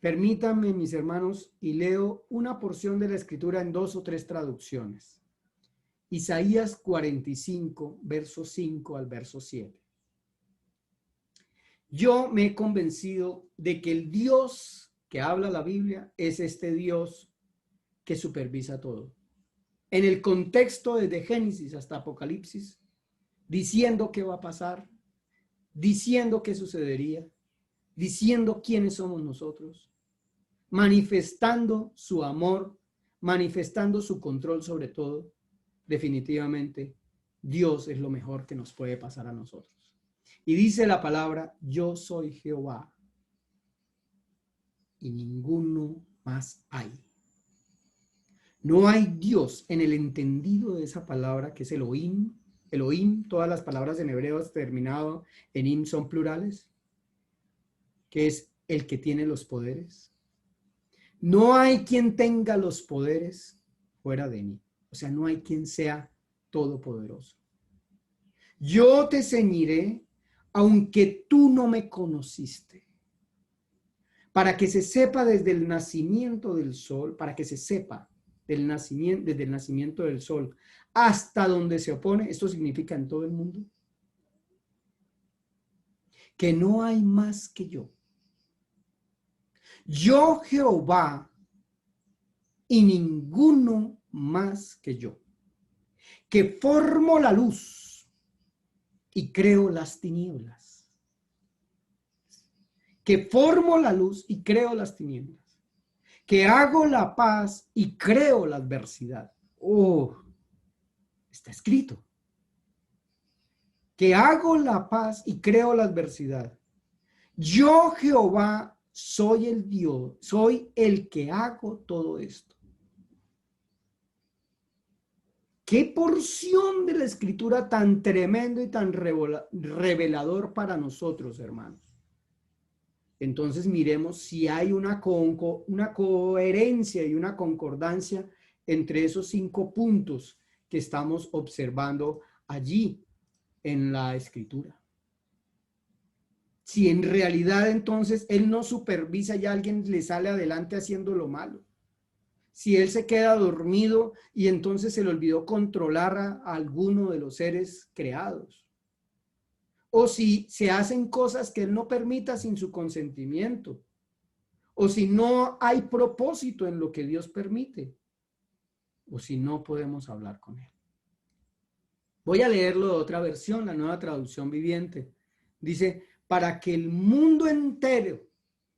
Permítanme, mis hermanos, y leo una porción de la Escritura en 2 o 3 traducciones. Isaías 45, verso 5 al verso 7. Yo me he convencido de que el Dios que habla la Biblia es este Dios que supervisa todo. En el contexto desde Génesis hasta Apocalipsis, diciendo qué va a pasar, diciendo qué sucedería, diciendo quiénes somos nosotros, manifestando su amor, manifestando su control sobre todo. Definitivamente, Dios es lo mejor que nos puede pasar a nosotros. Y dice la palabra, yo soy Jehová y ninguno más hay. No hay Dios en el entendido de esa palabra que es Elohim. Elohim, todas las palabras en hebreo terminado en im son plurales, que es el que tiene los poderes. No hay quien tenga los poderes fuera de mí. O sea, no hay quien sea todopoderoso. Yo te ceñiré, aunque tú no me conociste, para que se sepa desde el nacimiento del sol, para que se sepa desde el nacimiento del sol hasta donde se opone, esto significa en todo el mundo, que no hay más que yo. Yo, Jehová, y ninguno más que yo, que formo la luz y creo las tinieblas. Que formo la luz y creo las tinieblas. Que hago la paz y creo la adversidad. Oh, está escrito. Que hago la paz y creo la adversidad. Yo, Jehová, soy el Dios, soy el que hago todo esto. ¿Qué porción de la Escritura tan tremendo y tan revelador para nosotros, hermanos? Entonces miremos si hay una coherencia y una concordancia entre esos 5 puntos que estamos observando allí en la Escritura. Si en realidad entonces Él no supervisa y alguien le sale adelante haciendo lo malo. Si Él se queda dormido y entonces se le olvidó controlar a alguno de los seres creados. O si se hacen cosas que Él no permita sin su consentimiento. O si no hay propósito en lo que Dios permite. O si no podemos hablar con Él. Voy a leerlo de otra versión, la Nueva Traducción Viviente. Dice, para que el mundo entero,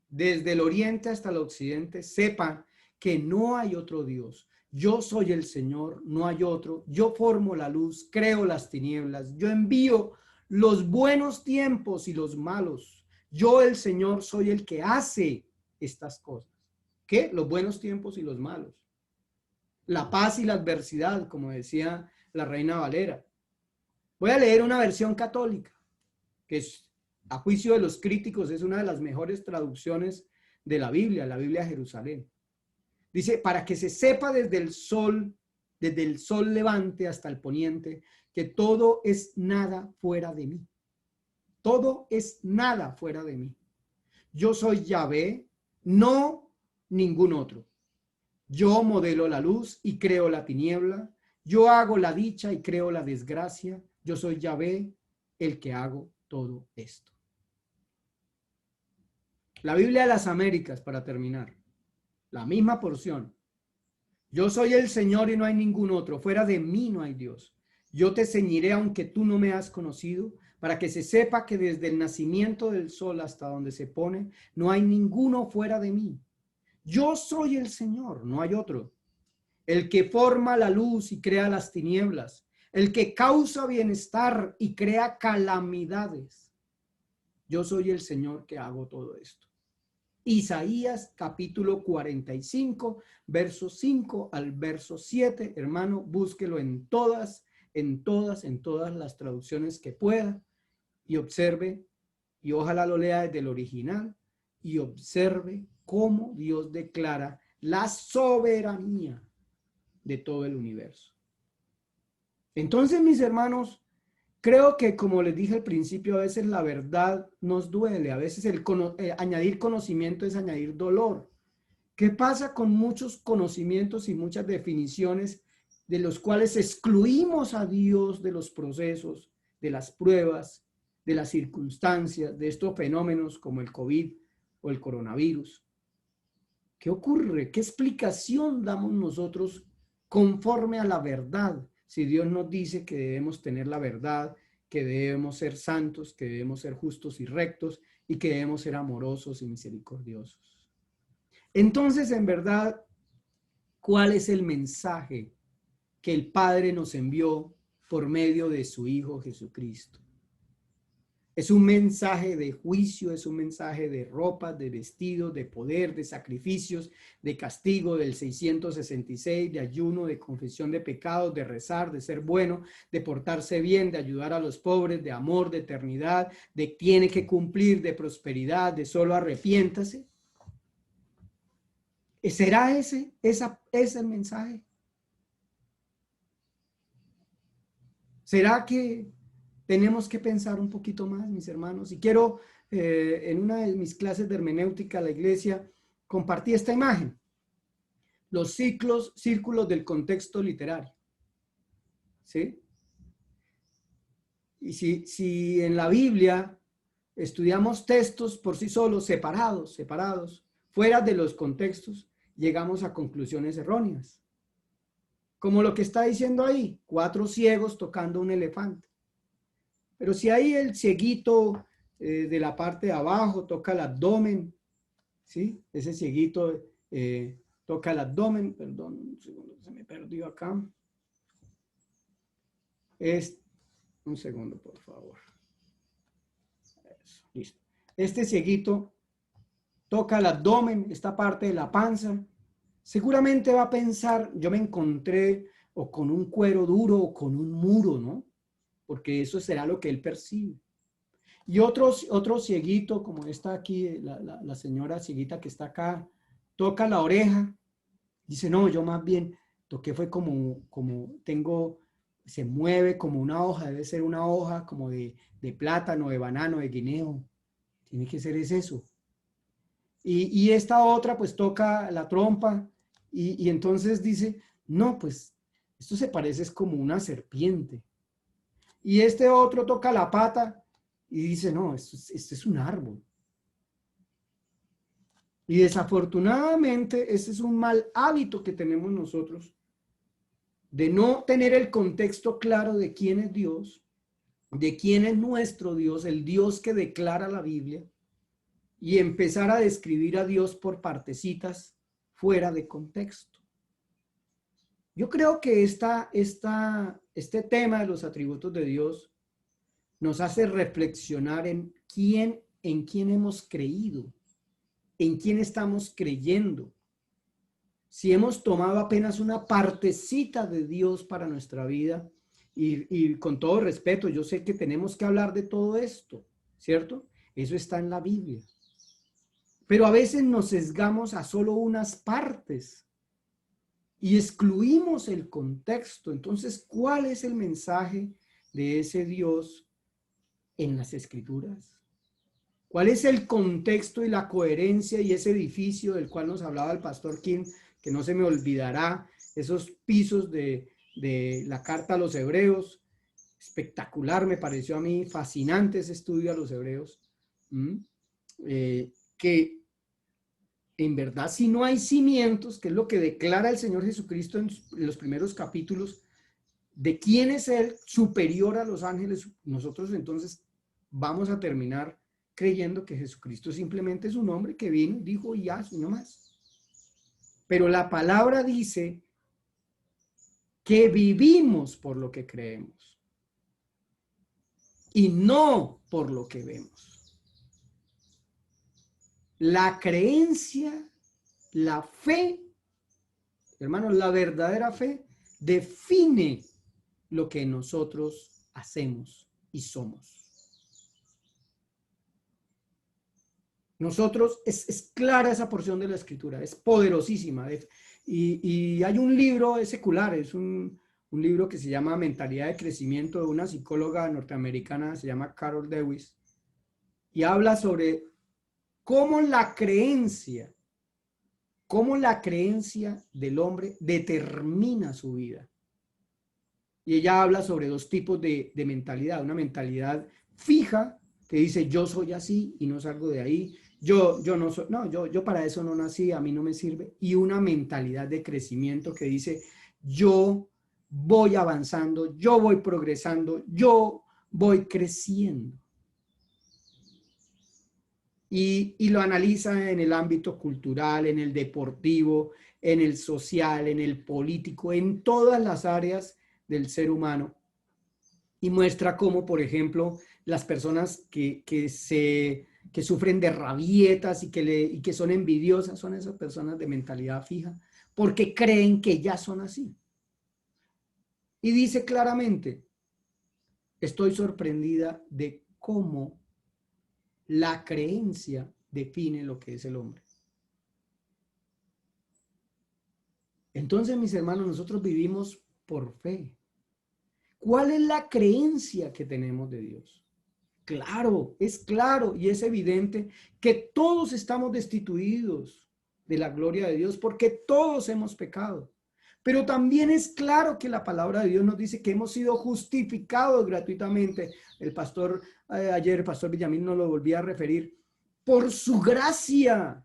desde el oriente hasta el occidente, sepa que no hay otro Dios. Yo soy el Señor, no hay otro. Yo formo la luz, creo las tinieblas. Yo envío los buenos tiempos y los malos. Yo, el Señor, soy el que hace estas cosas. ¿Qué? Los buenos tiempos y los malos. La paz y la adversidad, como decía la Reina Valera. Voy a leer una versión católica, que es, a juicio de los críticos, es una de las mejores traducciones de la Biblia de Jerusalén. Dice, para que se sepa desde el sol levante hasta el poniente, que todo es nada fuera de mí. Todo es nada fuera de mí. Yo soy Yahvé, no ningún otro. Yo modelo la luz y creo la tiniebla. Yo hago la dicha y creo la desgracia. Yo soy Yahvé, el que hago todo esto. La Biblia de las Américas, para terminar. La misma porción. Yo soy el Señor y no hay ningún otro. Fuera de mí no hay Dios. Yo te ceñiré aunque tú no me has conocido, para que se sepa que desde el nacimiento del sol hasta donde se pone, no hay ninguno fuera de mí. Yo soy el Señor, no hay otro. El que forma la luz y crea las tinieblas. El que causa bienestar y crea calamidades. Yo soy el Señor que hago todo esto. Isaías capítulo 45, verso 5 al verso 7. Hermano, búsquelo en todas las traducciones que pueda y observe, y ojalá lo lea desde el original, y observe cómo Dios declara la soberanía de todo el universo. Entonces, mis hermanos, creo que, como les dije al principio, a veces la verdad nos duele, a veces añadir conocimiento es añadir dolor. ¿Qué pasa con muchos conocimientos y muchas definiciones de los cuales excluimos a Dios de los procesos, de las pruebas, de las circunstancias, de estos fenómenos como el COVID o el coronavirus? ¿Qué ocurre? ¿Qué explicación damos nosotros conforme a la verdad? Si Dios nos dice que debemos tener la verdad, que debemos ser santos, que debemos ser justos y rectos y que debemos ser amorosos y misericordiosos. Entonces, en verdad, ¿cuál es el mensaje que el Padre nos envió por medio de su Hijo Jesucristo? Es un mensaje de juicio, es un mensaje de ropas, de vestidos, de poder, de sacrificios, de castigo, del 666, de ayuno, de confesión de pecados, de rezar, de ser bueno, de portarse bien, de ayudar a los pobres, de amor, de eternidad, de tiene que cumplir, de prosperidad, de solo arrepiéntase. ¿Será ese el mensaje? ¿Será que tenemos que pensar un poquito más, mis hermanos? Y quiero, en una de mis clases de hermenéutica a la iglesia, compartí esta imagen. Los círculos del contexto literario. ¿Sí? Y si en la Biblia estudiamos textos por sí solos, separados, fuera de los contextos, llegamos a conclusiones erróneas. Como lo que está diciendo ahí, 4 ciegos tocando un elefante. Pero si ahí el cieguito de la parte de abajo toca el abdomen, ¿sí? Ese cieguito toca el abdomen, perdón, un segundo, se me perdió acá. Un segundo, por favor. Eso, listo. Este cieguito toca el abdomen, esta parte de la panza. Seguramente va a pensar, yo me encontré o con un cuero duro o con un muro, ¿no? Porque eso será lo que él percibe. Y otro cieguito, como está aquí, la señora cieguita que está acá, toca la oreja, dice, no, yo más bien toqué fue como tengo, se mueve como una hoja, debe ser una hoja como de plátano, de banano, de guineo, tiene que ser es eso. Y esta otra pues toca la trompa y entonces dice, no, pues esto se parece es como una serpiente. Y este otro toca la pata y dice, no, esto es un árbol. Y desafortunadamente ese es un mal hábito que tenemos nosotros, de no tener el contexto claro de quién es Dios, de quién es nuestro Dios, el Dios que declara la Biblia, y empezar a describir a Dios por partecitas fuera de contexto. Yo creo que este tema de los atributos de Dios nos hace reflexionar en quién hemos creído, en quién estamos creyendo. Si hemos tomado apenas una partecita de Dios para nuestra vida, y con todo respeto, yo sé que tenemos que hablar de todo esto, ¿cierto? Eso está en la Biblia. Pero a veces nos sesgamos a solo unas partes y excluimos el contexto. Entonces, ¿cuál es el mensaje de ese Dios en las Escrituras? ¿Cuál es el contexto y la coherencia y ese edificio del cual nos hablaba el pastor Kim, que no se me olvidará, esos pisos de la carta a los hebreos? Espectacular, me pareció a mí, fascinante ese estudio a los hebreos. Que en verdad, si no hay cimientos, que es lo que declara el Señor Jesucristo en los primeros capítulos, de quién es Él superior a los ángeles, nosotros entonces vamos a terminar creyendo que Jesucristo simplemente es un hombre que vino, dijo y ya, no más. Pero la palabra dice que vivimos por lo que creemos y no por lo que vemos. La creencia, la fe, hermanos, la verdadera fe define lo que nosotros hacemos y somos. Nosotros, es clara esa porción de la escritura, es poderosísima. Y hay un libro secular, es un libro que se llama Mentalidad de Crecimiento, de una psicóloga norteamericana, se llama Carol Dweck, y habla sobre cómo la creencia del hombre determina su vida. Y ella habla sobre dos tipos de mentalidad, una mentalidad fija que dice yo soy así y no salgo de ahí, yo no soy, no, yo para eso no nací, a mí no me sirve, y una mentalidad de crecimiento que dice yo voy avanzando, yo voy progresando, yo voy creciendo. Y lo analiza en el ámbito cultural, en el deportivo, en el social, en el político, en todas las áreas del ser humano. Y muestra cómo, por ejemplo, las personas que sufren de rabietas y que son envidiosas son esas personas de mentalidad fija, porque creen que ya son así. Y dice claramente, estoy sorprendida de cómo la creencia define lo que es el hombre. Entonces, mis hermanos, nosotros vivimos por fe. ¿Cuál es la creencia que tenemos de Dios? Claro y es evidente que todos estamos destituidos de la gloria de Dios porque todos hemos pecado. Pero también es claro que la palabra de Dios nos dice que hemos sido justificados gratuitamente. El pastor, ayer el pastor Villamil nos lo volvía a referir, por su gracia,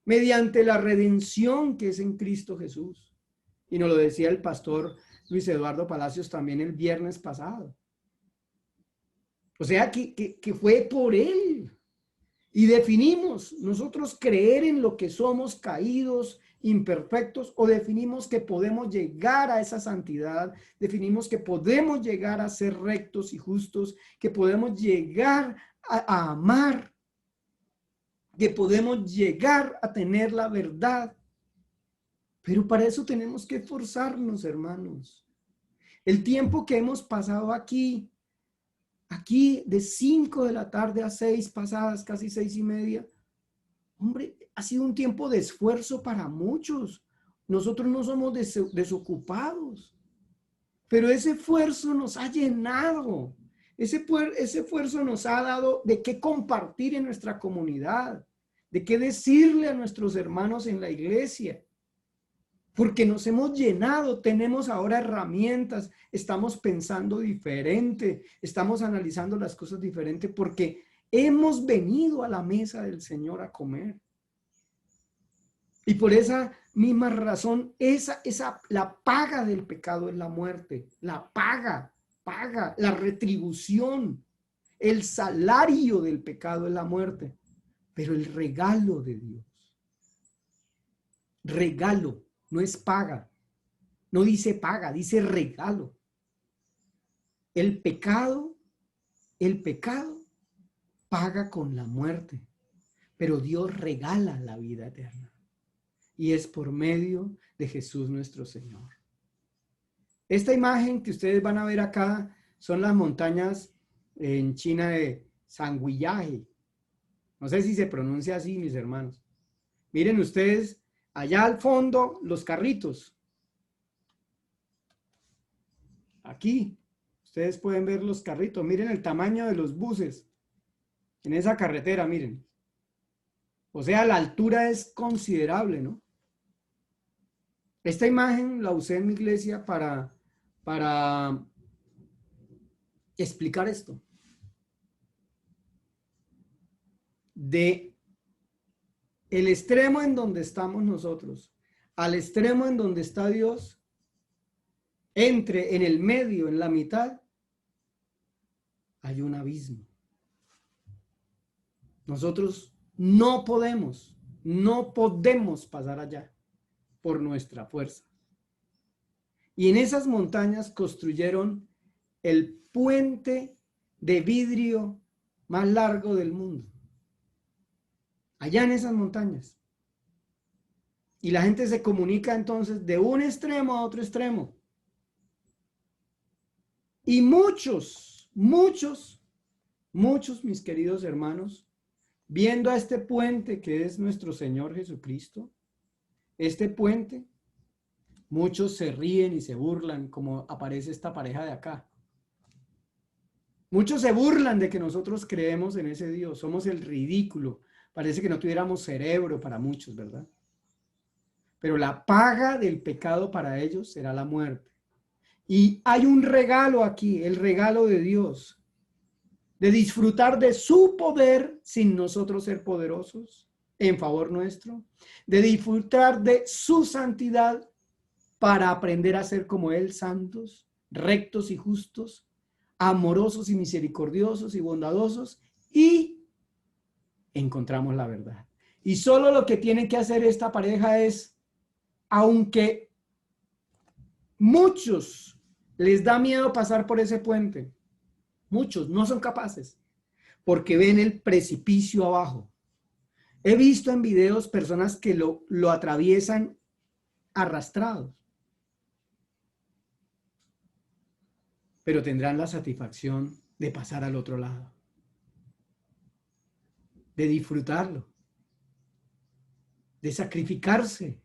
mediante la redención que es en Cristo Jesús. Y nos lo decía el pastor Luis Eduardo Palacios también el viernes pasado. O sea, que fue por Él. Y definimos nosotros creer en lo que somos caídos, imperfectos, o definimos que podemos llegar a esa santidad, definimos que podemos llegar a ser rectos y justos, que podemos llegar a amar, que podemos llegar a tener la verdad. Pero para eso tenemos que esforzarnos, hermanos. El tiempo que hemos pasado aquí de 5 de la tarde a 6 pasadas, casi 6:30, hombre, ha sido un tiempo de esfuerzo para muchos. Nosotros no somos desocupados, pero ese esfuerzo nos ha llenado. Ese esfuerzo nos ha dado de qué compartir en nuestra comunidad, de qué decirle a nuestros hermanos en la iglesia. Porque nos hemos llenado, tenemos ahora herramientas, estamos pensando diferente, estamos analizando las cosas diferente porque hemos venido a la mesa del Señor a comer. Y por esa misma razón, la paga del pecado es la muerte, la paga, la retribución, el salario del pecado es la muerte, pero el regalo de Dios, regalo, no es paga, no dice paga, dice regalo. El pecado paga con la muerte, pero Dios regala la vida eterna. Y es por medio de Jesús nuestro Señor. Esta imagen que ustedes van a ver acá son las montañas en China de Sanguillaje. No sé si se pronuncia así, mis hermanos. Miren ustedes, allá al fondo, los carritos. Aquí, ustedes pueden ver los carritos. Miren el tamaño de los buses en esa carretera, miren. O sea, la altura es considerable, ¿no? Esta imagen la usé en mi iglesia para explicar esto. De el extremo en donde estamos nosotros al extremo en donde está Dios, en el medio, en la mitad, hay un abismo. Nosotros no podemos pasar allá por nuestra fuerza. Y en esas montañas construyeron el puente de vidrio más largo del mundo. Allá en esas montañas. Y la gente se comunica entonces de un extremo a otro extremo. Y muchos, mis queridos hermanos, viendo a este puente que es nuestro Señor Jesucristo, este puente, muchos se ríen y se burlan, como aparece esta pareja de acá. Muchos se burlan de que nosotros creemos en ese Dios, somos el ridículo. Parece que no tuviéramos cerebro para muchos, ¿verdad? Pero la paga del pecado para ellos será la muerte. Y hay un regalo aquí, el regalo de Dios, de disfrutar de su poder sin nosotros ser poderosos en favor nuestro, de disfrutar de su santidad para aprender a ser como Él, santos, rectos y justos, amorosos y misericordiosos y bondadosos, y encontramos la verdad. Y solo lo que tiene que hacer esta pareja es, aunque muchos les da miedo pasar por ese puente, muchos no son capaces, porque ven el precipicio abajo. He visto en videos personas que lo atraviesan arrastrados, pero tendrán la satisfacción de pasar al otro lado, de disfrutarlo, de sacrificarse,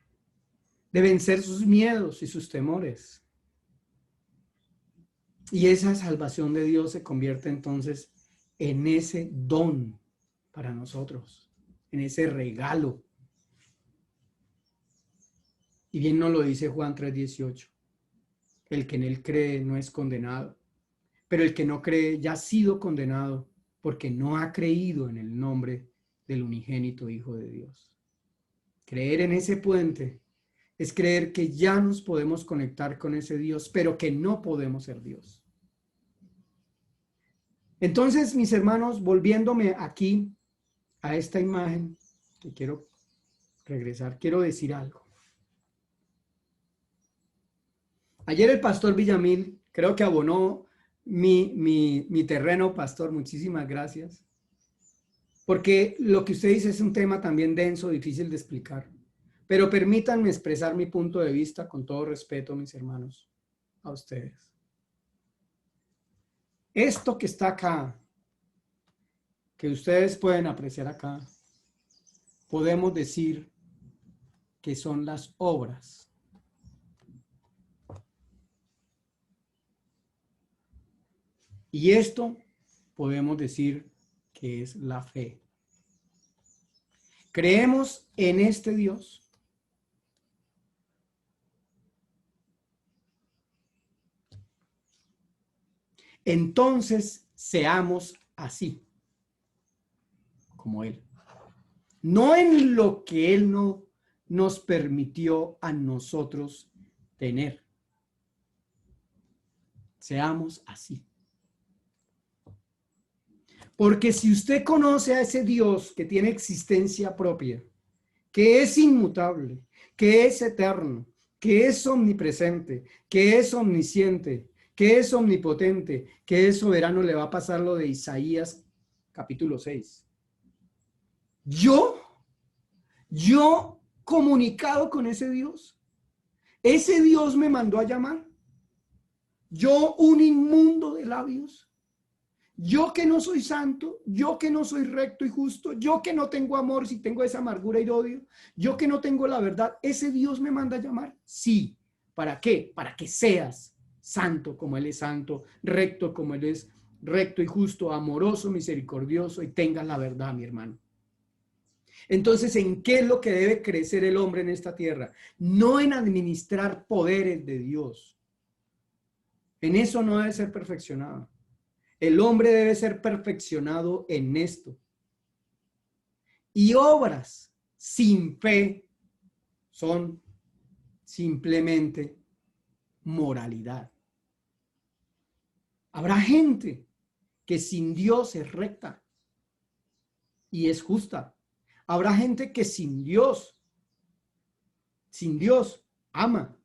de vencer sus miedos y sus temores. Y esa salvación de Dios se convierte entonces en ese don para nosotros, en ese regalo. Y bien nos lo dice Juan 3:18. El que en él cree no es condenado, pero el que no cree ya ha sido condenado porque no ha creído en el nombre del unigénito Hijo de Dios. Creer en ese puente es creer que ya nos podemos conectar con ese Dios, pero que no podemos ser Dios. Entonces, mis hermanos, volviéndome aquí a esta imagen que quiero regresar, quiero decir algo. Ayer el pastor Villamil creo que abonó mi terreno, pastor, muchísimas gracias. Porque lo que usted dice es un tema también denso, difícil de explicar. Pero permítanme expresar mi punto de vista con todo respeto, mis hermanos, a ustedes. Esto que está acá, que ustedes pueden apreciar acá, podemos decir que son las obras. Y esto podemos decir que es la fe. Creemos en este Dios. Entonces seamos así, como Él. No en lo que Él no nos permitió a nosotros tener. Seamos así. Porque si usted conoce a ese Dios que tiene existencia propia, que es inmutable, que es eterno, que es omnipresente, que es omnisciente, que es omnipotente, que es soberano, le va a pasar lo de Isaías capítulo 6. Yo comunicado con ese Dios me mandó a llamar. Yo, un inmundo de labios, yo que no soy santo, yo que no soy recto y justo, yo que no tengo amor, si tengo esa amargura y odio, yo que no tengo la verdad, ¿ese Dios me manda a llamar? Sí. ¿Para qué? Para que seas santo como Él es santo, recto como Él es recto y justo, amoroso, misericordioso y tengas la verdad, mi hermano. Entonces, ¿en qué es lo que debe crecer el hombre en esta tierra? No en administrar poderes de Dios. En eso no debe ser perfeccionado. El hombre debe ser perfeccionado en esto. Y obras sin fe son simplemente moralidad. Habrá gente que sin Dios es recta y es justa. Habrá gente que sin Dios ama.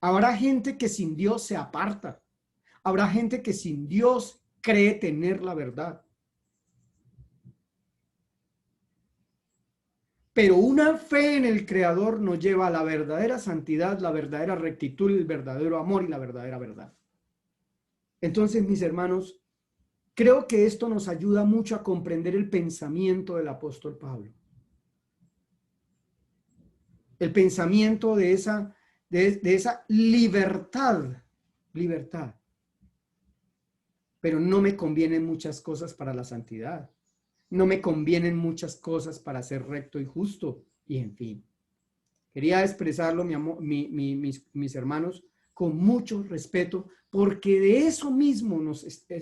Habrá gente que sin Dios se aparta. Habrá gente que sin Dios cree tener la verdad. Pero una fe en el Creador nos lleva a la verdadera santidad, la verdadera rectitud, el verdadero amor y la verdadera verdad. Entonces, mis hermanos, creo que esto nos ayuda mucho a comprender el pensamiento del apóstol Pablo. El pensamiento de esa libertad. Pero no me convienen muchas cosas para la santidad. No me convienen muchas cosas para ser recto y justo. Y en fin. Quería expresarlo, mis hermanos, con mucho respeto, porque de eso mismo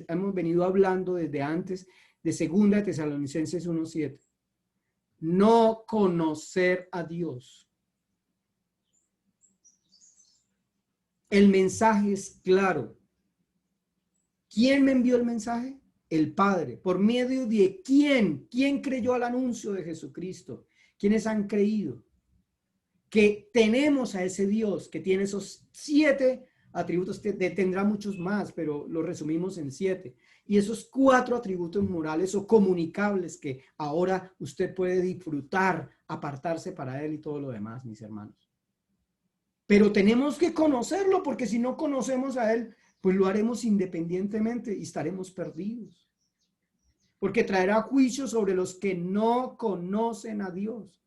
hemos venido hablando desde antes de 2 de Tesalonicenses 1:7. No conocer a Dios. El mensaje es claro. ¿Quién me envió el mensaje? El Padre. ¿Por medio de quién? ¿Quién creyó al anuncio de Jesucristo? ¿Quiénes han creído? Que tenemos a ese Dios que tiene esos 7 atributos, tendrá muchos más, pero lo resumimos en 7. Y esos 4 atributos morales o comunicables que ahora usted puede disfrutar, apartarse para Él y todo lo demás, mis hermanos. Pero tenemos que conocerlo, porque si no conocemos a Él, pues lo haremos independientemente y estaremos perdidos. Porque traerá juicio sobre los que no conocen a Dios.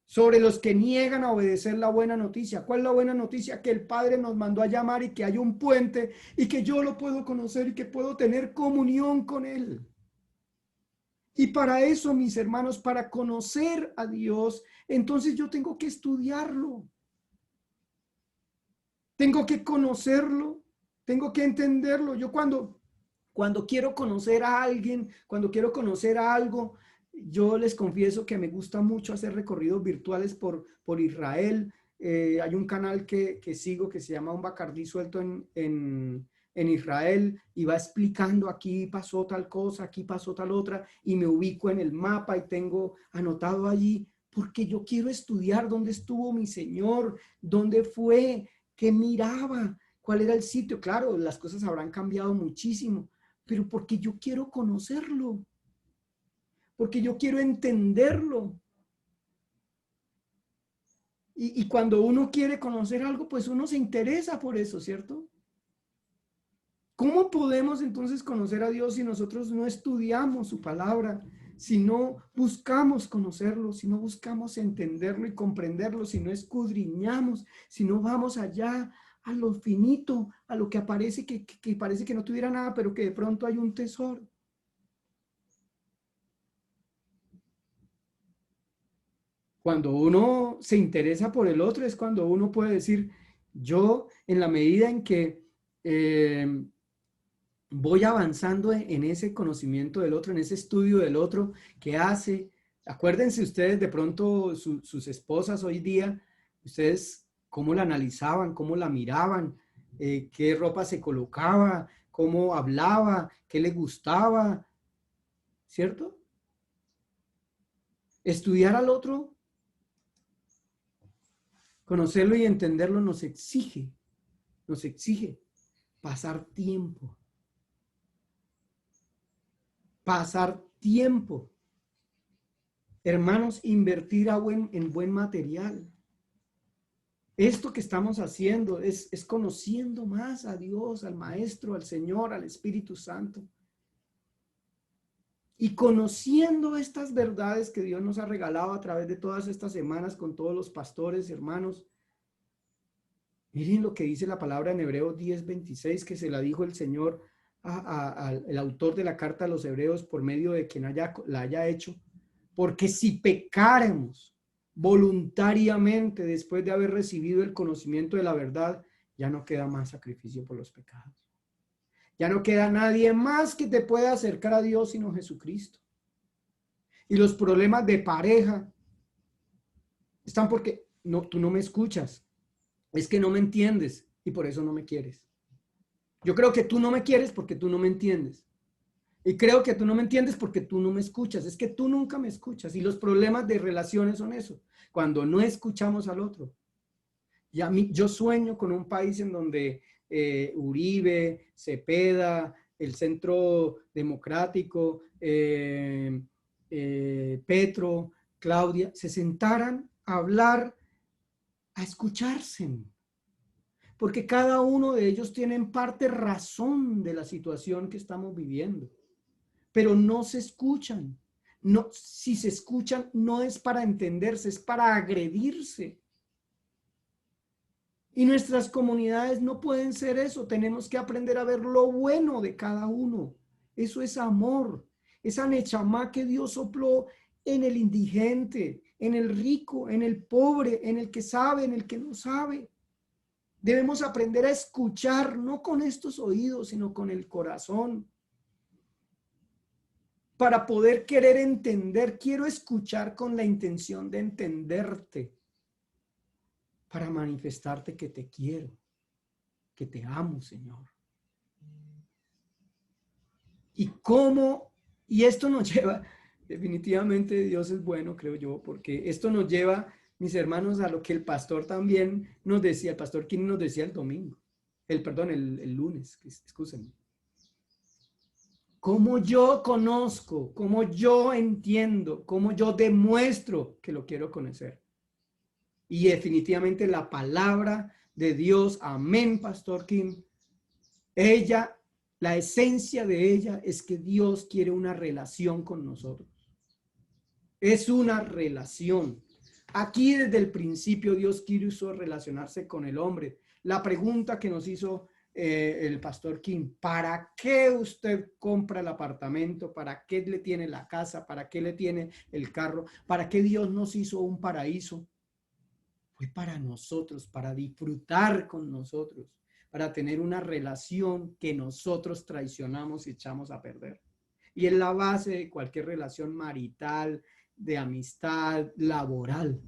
Sobre los que niegan a obedecer la buena noticia. ¿Cuál es la buena noticia? Que el Padre nos mandó a llamar y que hay un puente y que yo lo puedo conocer y que puedo tener comunión con Él. Y para eso, mis hermanos, para conocer a Dios, entonces yo tengo que estudiarlo. Tengo que conocerlo, tengo que entenderlo. Yo cuando quiero conocer a alguien, cuando quiero conocer a algo, yo les confieso que me gusta mucho hacer recorridos virtuales por Israel. Hay un canal que sigo que se llama Un Bacardí Suelto en Israel y va explicando aquí pasó tal cosa, aquí pasó tal otra y me ubico en el mapa y tengo anotado allí porque yo quiero estudiar dónde estuvo mi Señor, dónde fue, qué miraba, cuál era el sitio. Claro, las cosas habrán cambiado muchísimo, pero porque yo quiero conocerlo, porque yo quiero entenderlo. Y cuando uno quiere conocer algo, pues uno se interesa por eso, ¿cierto? ¿Cómo podemos entonces conocer a Dios si nosotros no estudiamos su palabra, si no buscamos conocerlo, si no buscamos entenderlo y comprenderlo, si no escudriñamos, si no vamos allá a lo finito, a lo que aparece que parece que no tuviera nada, pero que de pronto hay un tesoro? Cuando uno se interesa por el otro es cuando uno puede decir, yo en la medida en que voy avanzando en ese conocimiento del otro, en ese estudio del otro, qué hace. Acuérdense ustedes de pronto sus esposas hoy día, ustedes cómo la analizaban, cómo la miraban, qué ropa se colocaba, cómo hablaba, qué le gustaba, ¿cierto? Estudiar al otro, conocerlo y entenderlo nos exige pasar tiempo. Pasar tiempo. Hermanos, invertir en buen material. Esto que estamos haciendo es conociendo más a Dios, al Maestro, al Señor, al Espíritu Santo. Y conociendo estas verdades que Dios nos ha regalado a través de todas estas semanas con todos los pastores, hermanos. Miren lo que dice la palabra en Hebreos 10:26, que se la dijo el Señor al autor de la carta a los Hebreos por medio de quien la haya hecho. Porque si pecáramos voluntariamente después de haber recibido el conocimiento de la verdad, ya no queda más sacrificio por los pecados. Ya no queda nadie más que te pueda acercar a Dios sino Jesucristo. Y los problemas de pareja están porque tú no me escuchas. Es que no me entiendes y por eso no me quieres. Yo creo que tú no me quieres porque tú no me entiendes. Y creo que tú no me entiendes porque tú no me escuchas. Es que tú nunca me escuchas. Y los problemas de relaciones son eso. Cuando no escuchamos al otro. Y a mí, yo sueño con un país en donde Uribe, Cepeda, el Centro Democrático, Petro, Claudia, se sentaran a hablar, a escucharse. Porque cada uno de ellos tiene en parte razón de la situación que estamos viviendo. Pero no se escuchan. No, si se escuchan, no es para entenderse, es para agredirse. Y nuestras comunidades no pueden ser eso. Tenemos que aprender a ver lo bueno de cada uno. Eso es amor. Esa nechamá que Dios sopló en el indigente, en el rico, en el pobre, en el que sabe, en el que no sabe. Debemos aprender a escuchar, no con estos oídos, sino con el corazón. Para poder querer entender, quiero escuchar con la intención de entenderte. Para manifestarte que te quiero, que te amo, Señor. Y esto nos lleva, definitivamente Dios es bueno, creo yo, porque esto nos lleva, mis hermanos, a lo que el pastor también nos decía, el pastor Kim nos decía el domingo, el lunes, excúsenme. Cómo yo conozco, cómo yo entiendo, cómo yo demuestro que lo quiero conocer. Y definitivamente la palabra de Dios, amén, pastor Kim, la esencia de ella es que Dios quiere una relación con nosotros. Es una relación. Aquí desde el principio Dios quiso relacionarse con el hombre. La pregunta que nos hizo el pastor Kim, ¿para qué usted compra el apartamento? ¿Para qué le tiene la casa? ¿Para qué le tiene el carro? ¿Para qué Dios nos hizo un paraíso? Fue para nosotros, para disfrutar con nosotros, para tener una relación que nosotros traicionamos y echamos a perder. Y es la base de cualquier relación marital, de amistad, laboral.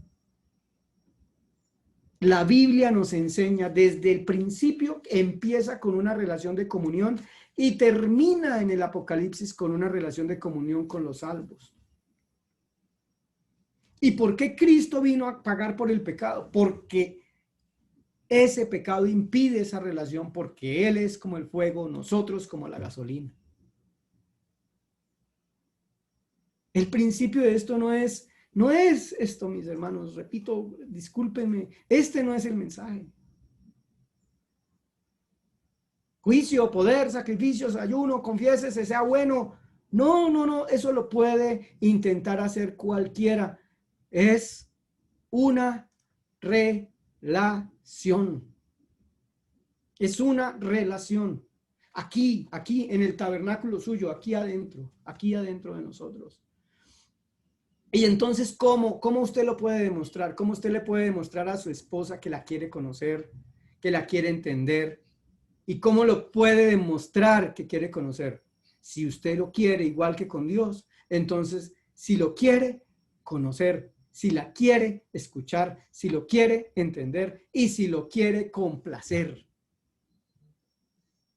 La Biblia nos enseña desde el principio, empieza con una relación de comunión y termina en el Apocalipsis con una relación de comunión con los salvos. ¿Y por qué Cristo vino a pagar por el pecado? Porque ese pecado impide esa relación, porque Él es como el fuego, nosotros como la gasolina. El principio de esto no es No es esto, mis hermanos, repito, discúlpenme, este no es el mensaje. Juicio, poder, sacrificios, ayuno, confiésese, sea bueno. No, no, no, eso lo puede intentar hacer cualquiera. Es una relación. Es una relación. Aquí en el tabernáculo suyo, aquí adentro de nosotros. Y entonces, ¿cómo usted lo puede demostrar? ¿Cómo usted le puede demostrar a su esposa que la quiere conocer, que la quiere entender? ¿Y cómo lo puede demostrar que quiere conocer? Si usted lo quiere igual que con Dios, entonces, si lo quiere conocer, si la quiere escuchar, si lo quiere entender y si lo quiere complacer.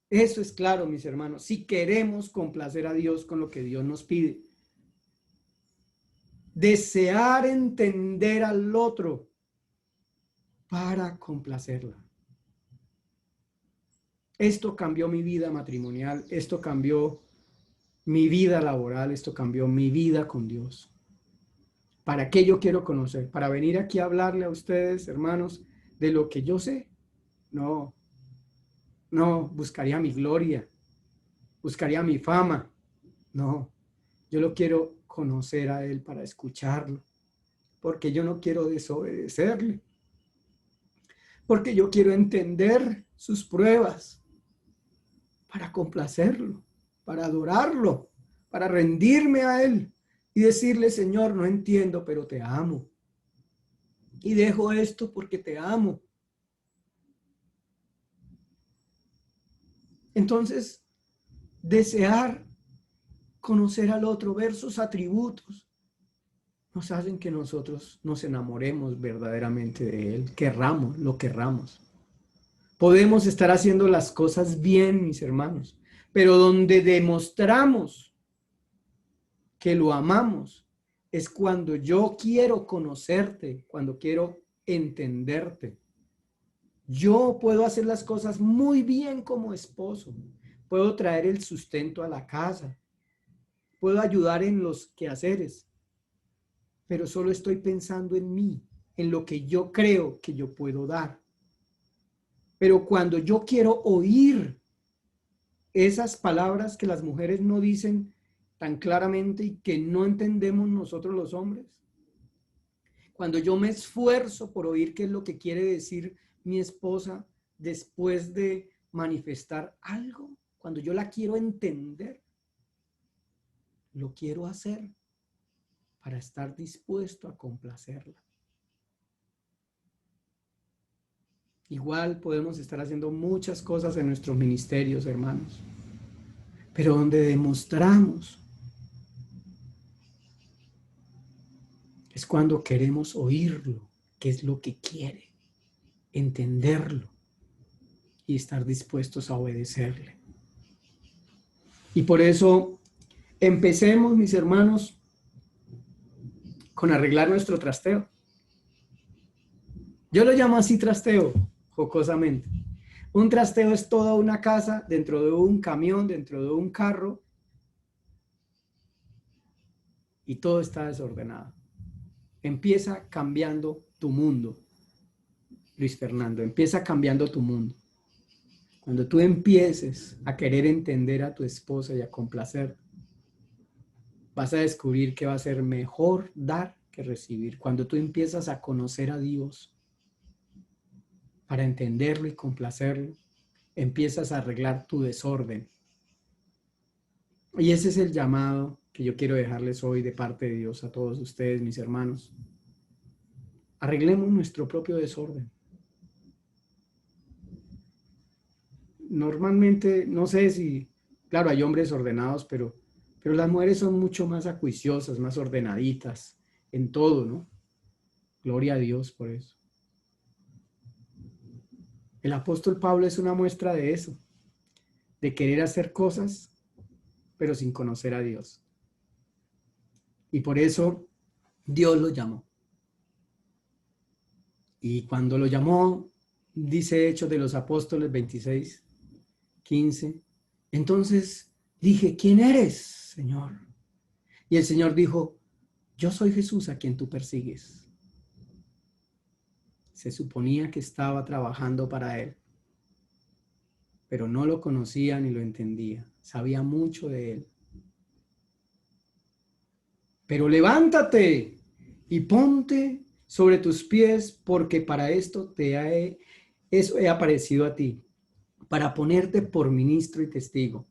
Eso es claro, mis hermanos, si queremos complacer a Dios con lo que Dios nos pide. Desear entender al otro para complacerla. Esto cambió mi vida matrimonial, esto cambió mi vida laboral, esto cambió mi vida con Dios. ¿Para qué yo quiero conocer? ¿Para venir aquí a hablarle a ustedes, hermanos, de lo que yo sé? No, no, buscaría mi gloria, buscaría mi fama. No, yo lo quiero conocer a Él para escucharlo, porque yo no quiero desobedecerle, porque yo quiero entender sus pruebas para complacerlo, para adorarlo, para rendirme a Él y decirle, Señor, no entiendo, pero te amo. Y dejo esto porque te amo. Entonces, desear conocer al otro, ver sus atributos, nos hacen que nosotros nos enamoremos verdaderamente de Él, lo querramos. Podemos estar haciendo las cosas bien, mis hermanos, pero donde demostramos que lo amamos es cuando yo quiero conocerte, cuando quiero entenderte. Yo puedo hacer las cosas muy bien como esposo, puedo traer el sustento a la casa, puedo ayudar en los quehaceres, pero solo estoy pensando en mí, en lo que yo creo que yo puedo dar. Pero cuando yo quiero oír esas palabras que las mujeres no dicen tan claramente y que no entendemos nosotros los hombres, cuando yo me esfuerzo por oír qué es lo que quiere decir mi esposa después de manifestar algo, cuando yo la quiero entender, lo quiero hacer para estar dispuesto a complacerla. Igual podemos estar haciendo muchas cosas en nuestros ministerios, hermanos, pero donde demostramos es cuando queremos oírlo, qué es lo que quiere, entenderlo y estar dispuestos a obedecerle. Y por eso empecemos, mis hermanos, con arreglar nuestro trasteo. Yo lo llamo así trasteo, jocosamente. Un trasteo es toda una casa dentro de un camión, dentro de un carro, y todo está desordenado. Empieza cambiando tu mundo, Luis Fernando, empieza cambiando tu mundo. Cuando tú empieces a querer entender a tu esposa y a complacer, vas a descubrir que va a ser mejor dar que recibir. Cuando tú empiezas a conocer a Dios para entenderlo y complacerlo, empiezas a arreglar tu desorden. Y ese es el llamado que yo quiero dejarles hoy de parte de Dios a todos ustedes, mis hermanos. Arreglemos nuestro propio desorden. Normalmente, no sé si, claro, hay hombres ordenados, pero las mujeres son mucho más acuiciosas, más ordenaditas en todo, ¿no? Gloria a Dios por eso. El apóstol Pablo es una muestra de eso, de querer hacer cosas, pero sin conocer a Dios. Y por eso Dios lo llamó. Y cuando lo llamó, dice Hechos de los Apóstoles 26:15, entonces dije, ¿quién eres, Señor? Y el Señor dijo, yo soy Jesús a quien tú persigues. Se suponía que estaba trabajando para él, pero no lo conocía ni lo entendía. Sabía mucho de él. Pero levántate y ponte sobre tus pies, porque para esto he aparecido a ti, para ponerte por ministro y testigo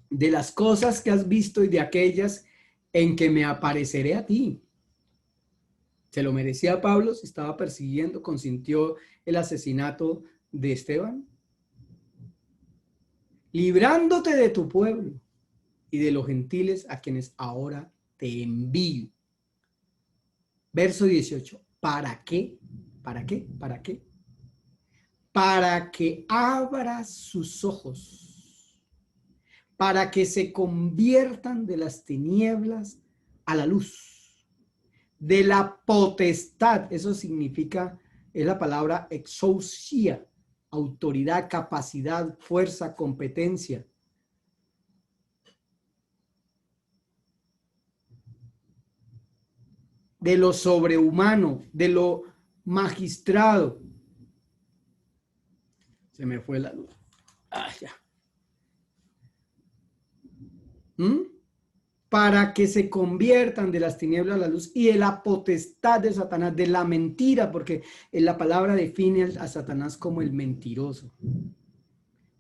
de las cosas que has visto y de aquellas en que me apareceré a ti. ¿Se lo merecía Pablo? ¿Se estaba persiguiendo? ¿Consintió el asesinato de Esteban? Librándote de tu pueblo y de los gentiles a quienes ahora te envío. Verso 18. ¿Para qué? ¿Para qué? ¿Para qué? Para que abra sus ojos, para que se conviertan de las tinieblas a la luz, de la potestad, eso significa, es la palabra exousia, autoridad, capacidad, fuerza, competencia. De lo sobrehumano, de lo magistrado. Se me fue la luz. Ah, ya. Para que se conviertan de las tinieblas a la luz y de la potestad de Satanás, de la mentira, porque la palabra define a Satanás como el mentiroso.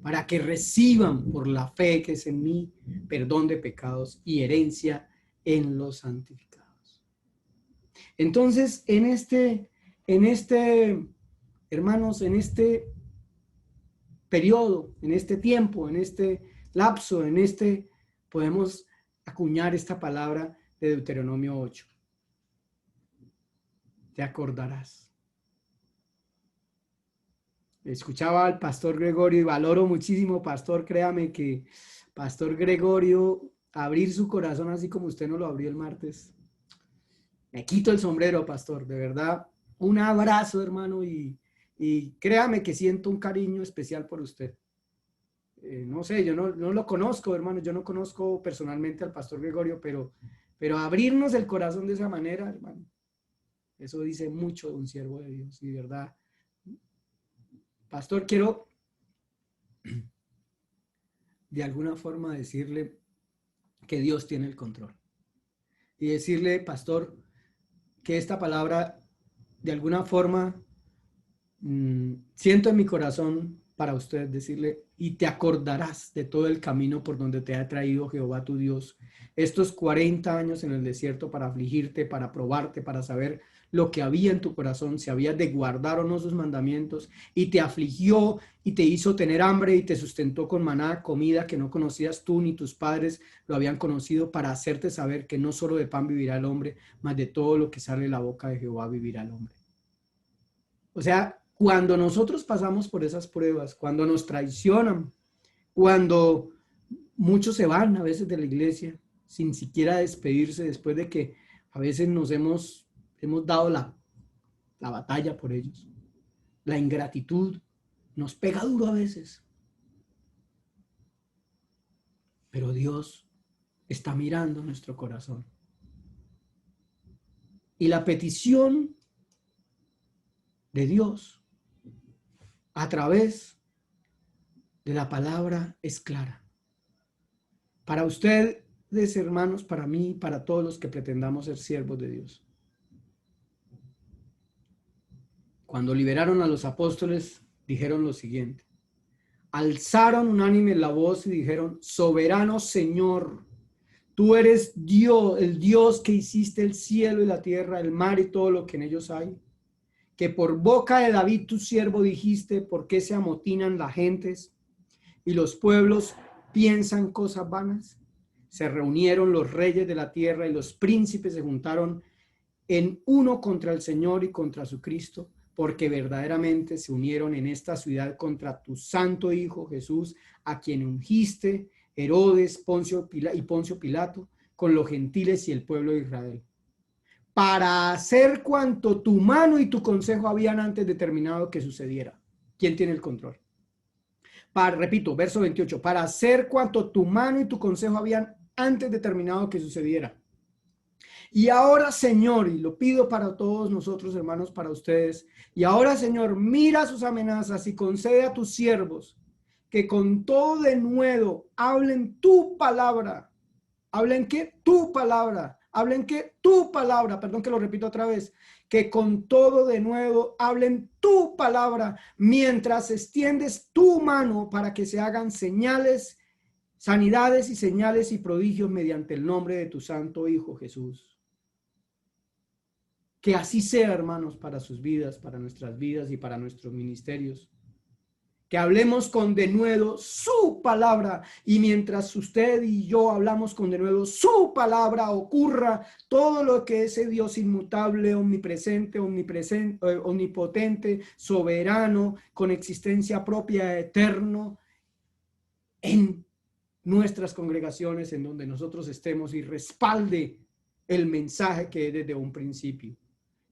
Para que reciban por la fe que es en mí perdón de pecados y herencia en los santificados. Entonces, hermanos, en este periodo, en este tiempo, en este lapso, podemos acuñar esta palabra de Deuteronomio 8. Te acordarás. Escuchaba al pastor Gregorio y valoro muchísimo, pastor, créame que pastor Gregorio, abrir su corazón así como usted no lo abrió el martes. Me quito el sombrero, pastor, de verdad. Un abrazo, hermano, y créame que siento un cariño especial por usted. No sé, yo no lo conozco, hermano, yo no conozco personalmente al pastor Gregorio, pero abrirnos el corazón de esa manera, hermano, eso dice mucho de un siervo de Dios, y de verdad. Pastor, quiero de alguna forma decirle que Dios tiene el control. Y decirle, pastor, que esta palabra de alguna forma siento en mi corazón para usted decirle, y te acordarás de todo el camino por donde te ha traído Jehová tu Dios, estos 40 años en el desierto para afligirte, para probarte, para saber lo que había en tu corazón, si habías de guardar o no sus mandamientos, y te afligió y te hizo tener hambre y te sustentó con maná, comida que no conocías tú ni tus padres lo habían conocido, para hacerte saber que no solo de pan vivirá el hombre, mas de todo lo que sale de la boca de Jehová vivirá el hombre. O sea, cuando nosotros pasamos por esas pruebas, cuando nos traicionan, cuando muchos se van a veces de la iglesia sin siquiera despedirse después de que a veces nos hemos dado la batalla por ellos. La ingratitud nos pega duro a veces. Pero Dios está mirando nuestro corazón. Y la petición de Dios a través de la palabra es clara. Para ustedes, hermanos, para mí, para todos los que pretendamos ser siervos de Dios. Cuando liberaron a los apóstoles, dijeron lo siguiente. Alzaron unánime la voz y dijeron, soberano Señor, tú eres Dios, el Dios que hiciste el cielo y la tierra, el mar y todo lo que en ellos hay. Que por boca de David tu siervo dijiste, ¿por qué se amotinan las gentes y los pueblos piensan cosas vanas? Se reunieron los reyes de la tierra y los príncipes se juntaron en uno contra el Señor y contra su Cristo, porque verdaderamente se unieron en esta ciudad contra tu santo Hijo Jesús, a quien ungiste Herodes, Poncio Pilato, con los gentiles y el pueblo de Israel, para hacer cuanto tu mano y tu consejo habían antes determinado que sucediera. ¿Quién tiene el control? Repito, verso 28, para hacer cuanto tu mano y tu consejo habían antes determinado que sucediera. Y ahora, Señor, y lo pido para todos nosotros, hermanos, para ustedes, y ahora, Señor, mira sus amenazas y concede a tus siervos que con todo denuedo hablen tu palabra. ¿Hablen qué? Tu palabra. ¿Hablen qué? Tu palabra. Perdón que lo repito otra vez. Que con todo denuedo hablen tu palabra mientras extiendes tu mano para que se hagan señales, sanidades y señales y prodigios mediante el nombre de tu santo Hijo Jesús. Que así sea, hermanos, para sus vidas, para nuestras vidas y para nuestros ministerios. Que hablemos con denuedo su palabra, y mientras usted y yo hablamos con denuedo su palabra, ocurra todo lo que ese Dios inmutable, omnipresente, omnipotente, soberano, con existencia propia, eterno, en nuestras congregaciones, en donde nosotros estemos, y respalde el mensaje que es desde un principio.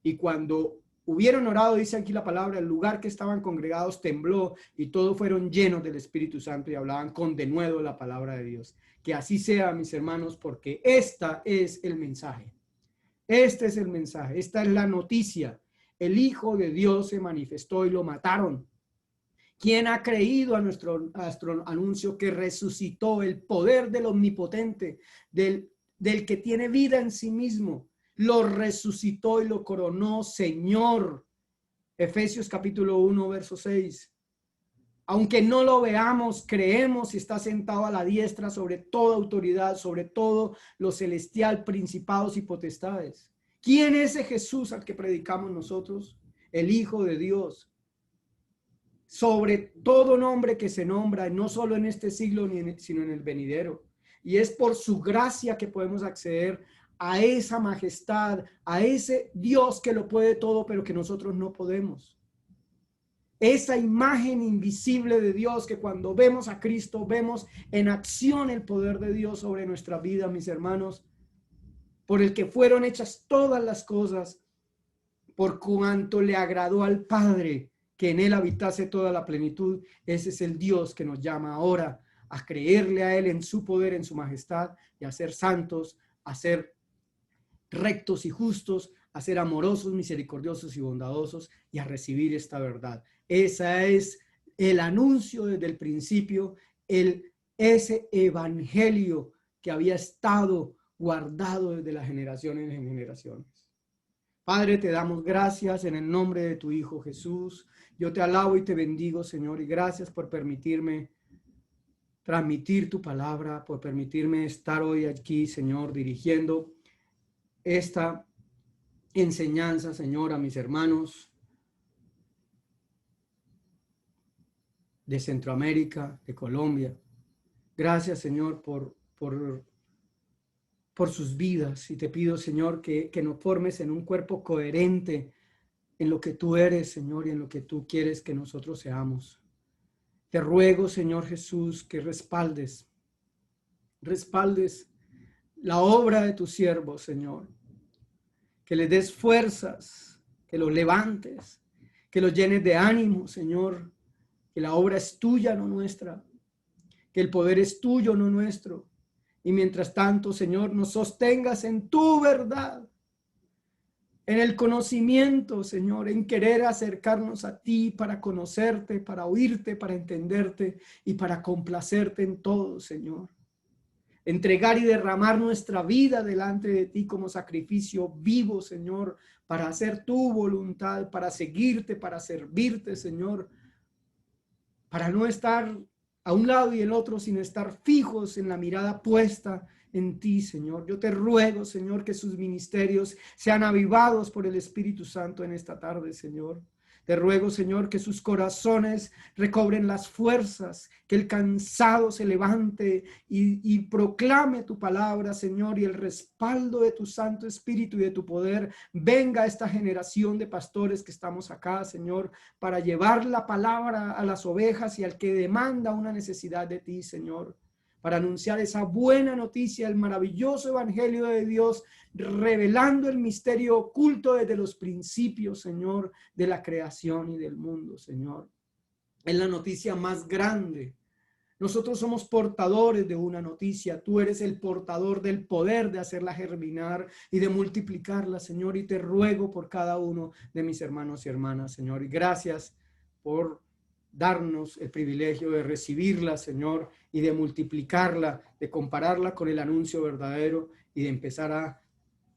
Y cuando hubieron orado, dice aquí la palabra, el lugar que estaban congregados tembló y todos fueron llenos del Espíritu Santo y hablaban con denuedo la palabra de Dios. Que así sea, mis hermanos, porque esta es el mensaje. Este es el mensaje, esta es la noticia. El Hijo de Dios se manifestó y lo mataron. ¿Quién ha creído a nuestro anuncio que resucitó el poder del omnipotente, del que tiene vida en sí mismo? Lo resucitó y lo coronó Señor. Efesios capítulo 1, verso 6. Aunque no lo veamos, creemos y está sentado a la diestra sobre toda autoridad, sobre todo lo celestial, principados y potestades. ¿Quién es ese Jesús al que predicamos nosotros? El Hijo de Dios. Sobre todo nombre que se nombra, no solo en este siglo, sino en el venidero. Y es por su gracia que podemos acceder a esa majestad, a ese Dios que lo puede todo, pero que nosotros no podemos. Esa imagen invisible de Dios que cuando vemos a Cristo, vemos en acción el poder de Dios sobre nuestra vida, mis hermanos, por el que fueron hechas todas las cosas, por cuanto le agradó al Padre que en él habitase toda la plenitud. Ese es el Dios que nos llama ahora a creerle a él en su poder, en su majestad, y a ser santos, a ser rectos y justos, a ser amorosos, misericordiosos y bondadosos, y a recibir esta verdad. Ese es el anuncio desde el principio, ese evangelio que había estado guardado desde las generaciones en generaciones. Padre, te damos gracias en el nombre de tu Hijo Jesús. Yo te alabo y te bendigo, Señor, y gracias por permitirme transmitir tu palabra, por permitirme estar hoy aquí, Señor, dirigiendo esta enseñanza, Señor, a mis hermanos de Centroamérica, de Colombia. Gracias, Señor, por sus vidas, y te pido, Señor, que nos formes en un cuerpo coherente en lo que tú eres, Señor, y en lo que tú quieres que nosotros seamos. Te ruego, Señor Jesús, que respaldes la obra de tu siervo, Señor, que le des fuerzas, que los levantes, que los llenes de ánimo, Señor, que la obra es tuya, no nuestra, que el poder es tuyo, no nuestro. Y mientras tanto, Señor, nos sostengas en tu verdad, en el conocimiento, Señor, en querer acercarnos a ti para conocerte, para oírte, para entenderte y para complacerte en todo, Señor. Entregar y derramar nuestra vida delante de ti como sacrificio vivo, Señor, para hacer tu voluntad, para seguirte, para servirte, Señor, para no estar a un lado y el otro, sino estar fijos en la mirada puesta en ti, Señor. Yo te ruego, Señor, que sus ministerios sean avivados por el Espíritu Santo en esta tarde, Señor. Te ruego, Señor, que sus corazones recobren las fuerzas, que el cansado se levante y proclame tu palabra, Señor, y el respaldo de tu Santo Espíritu y de tu poder venga a esta generación de pastores que estamos acá, Señor, para llevar la palabra a las ovejas y al que demanda una necesidad de ti, Señor, para anunciar esa buena noticia, el maravilloso evangelio de Dios, revelando el misterio oculto desde los principios, Señor, de la creación y del mundo, Señor. Es la noticia más grande Nosotros somos portadores de una noticia. Tú eres el portador del poder de hacerla germinar y de multiplicarla, Señor. Y te ruego por cada uno de mis hermanos y hermanas, Señor. Y gracias por darnos el privilegio de recibirla, Señor, y de multiplicarla, de compararla con el anuncio verdadero y de empezar a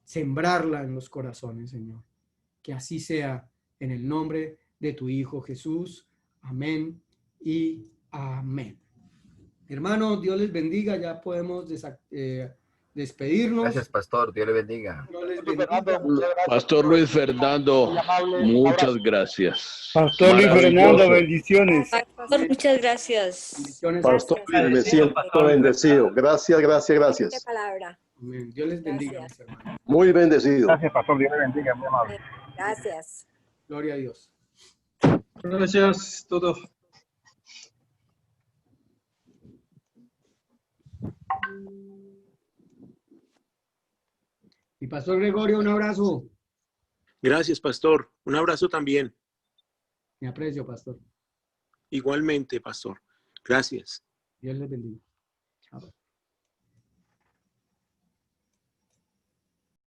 sembrarla en los corazones, Señor. Que así sea, en el nombre de tu Hijo Jesús. Amén y amén. Hermanos, Dios les bendiga. Ya podemos despedirnos. Gracias, pastor. Dios le bendiga. Dios les bendiga. Pastor Luis Fernando, muchas gracias. Pastor Luis Fernando, bendiciones. Pastor, muchas gracias. Bendiciones. Pastor, Gracias. me siento bendecido. Gracias, gracias, Qué gracias. palabra. Amén. Dios les bendiga, Gracias. mis hermanos. Muy bendecido. Gracias, Pastor. Dios le bendiga, muy amable. Gracias. Gloria a Dios. Gracias, todo. Y Pastor Gregorio, un abrazo. Gracias, pastor. Un abrazo también. Me aprecio, Pastor. Igualmente, pastor. Gracias. Dios les bendiga.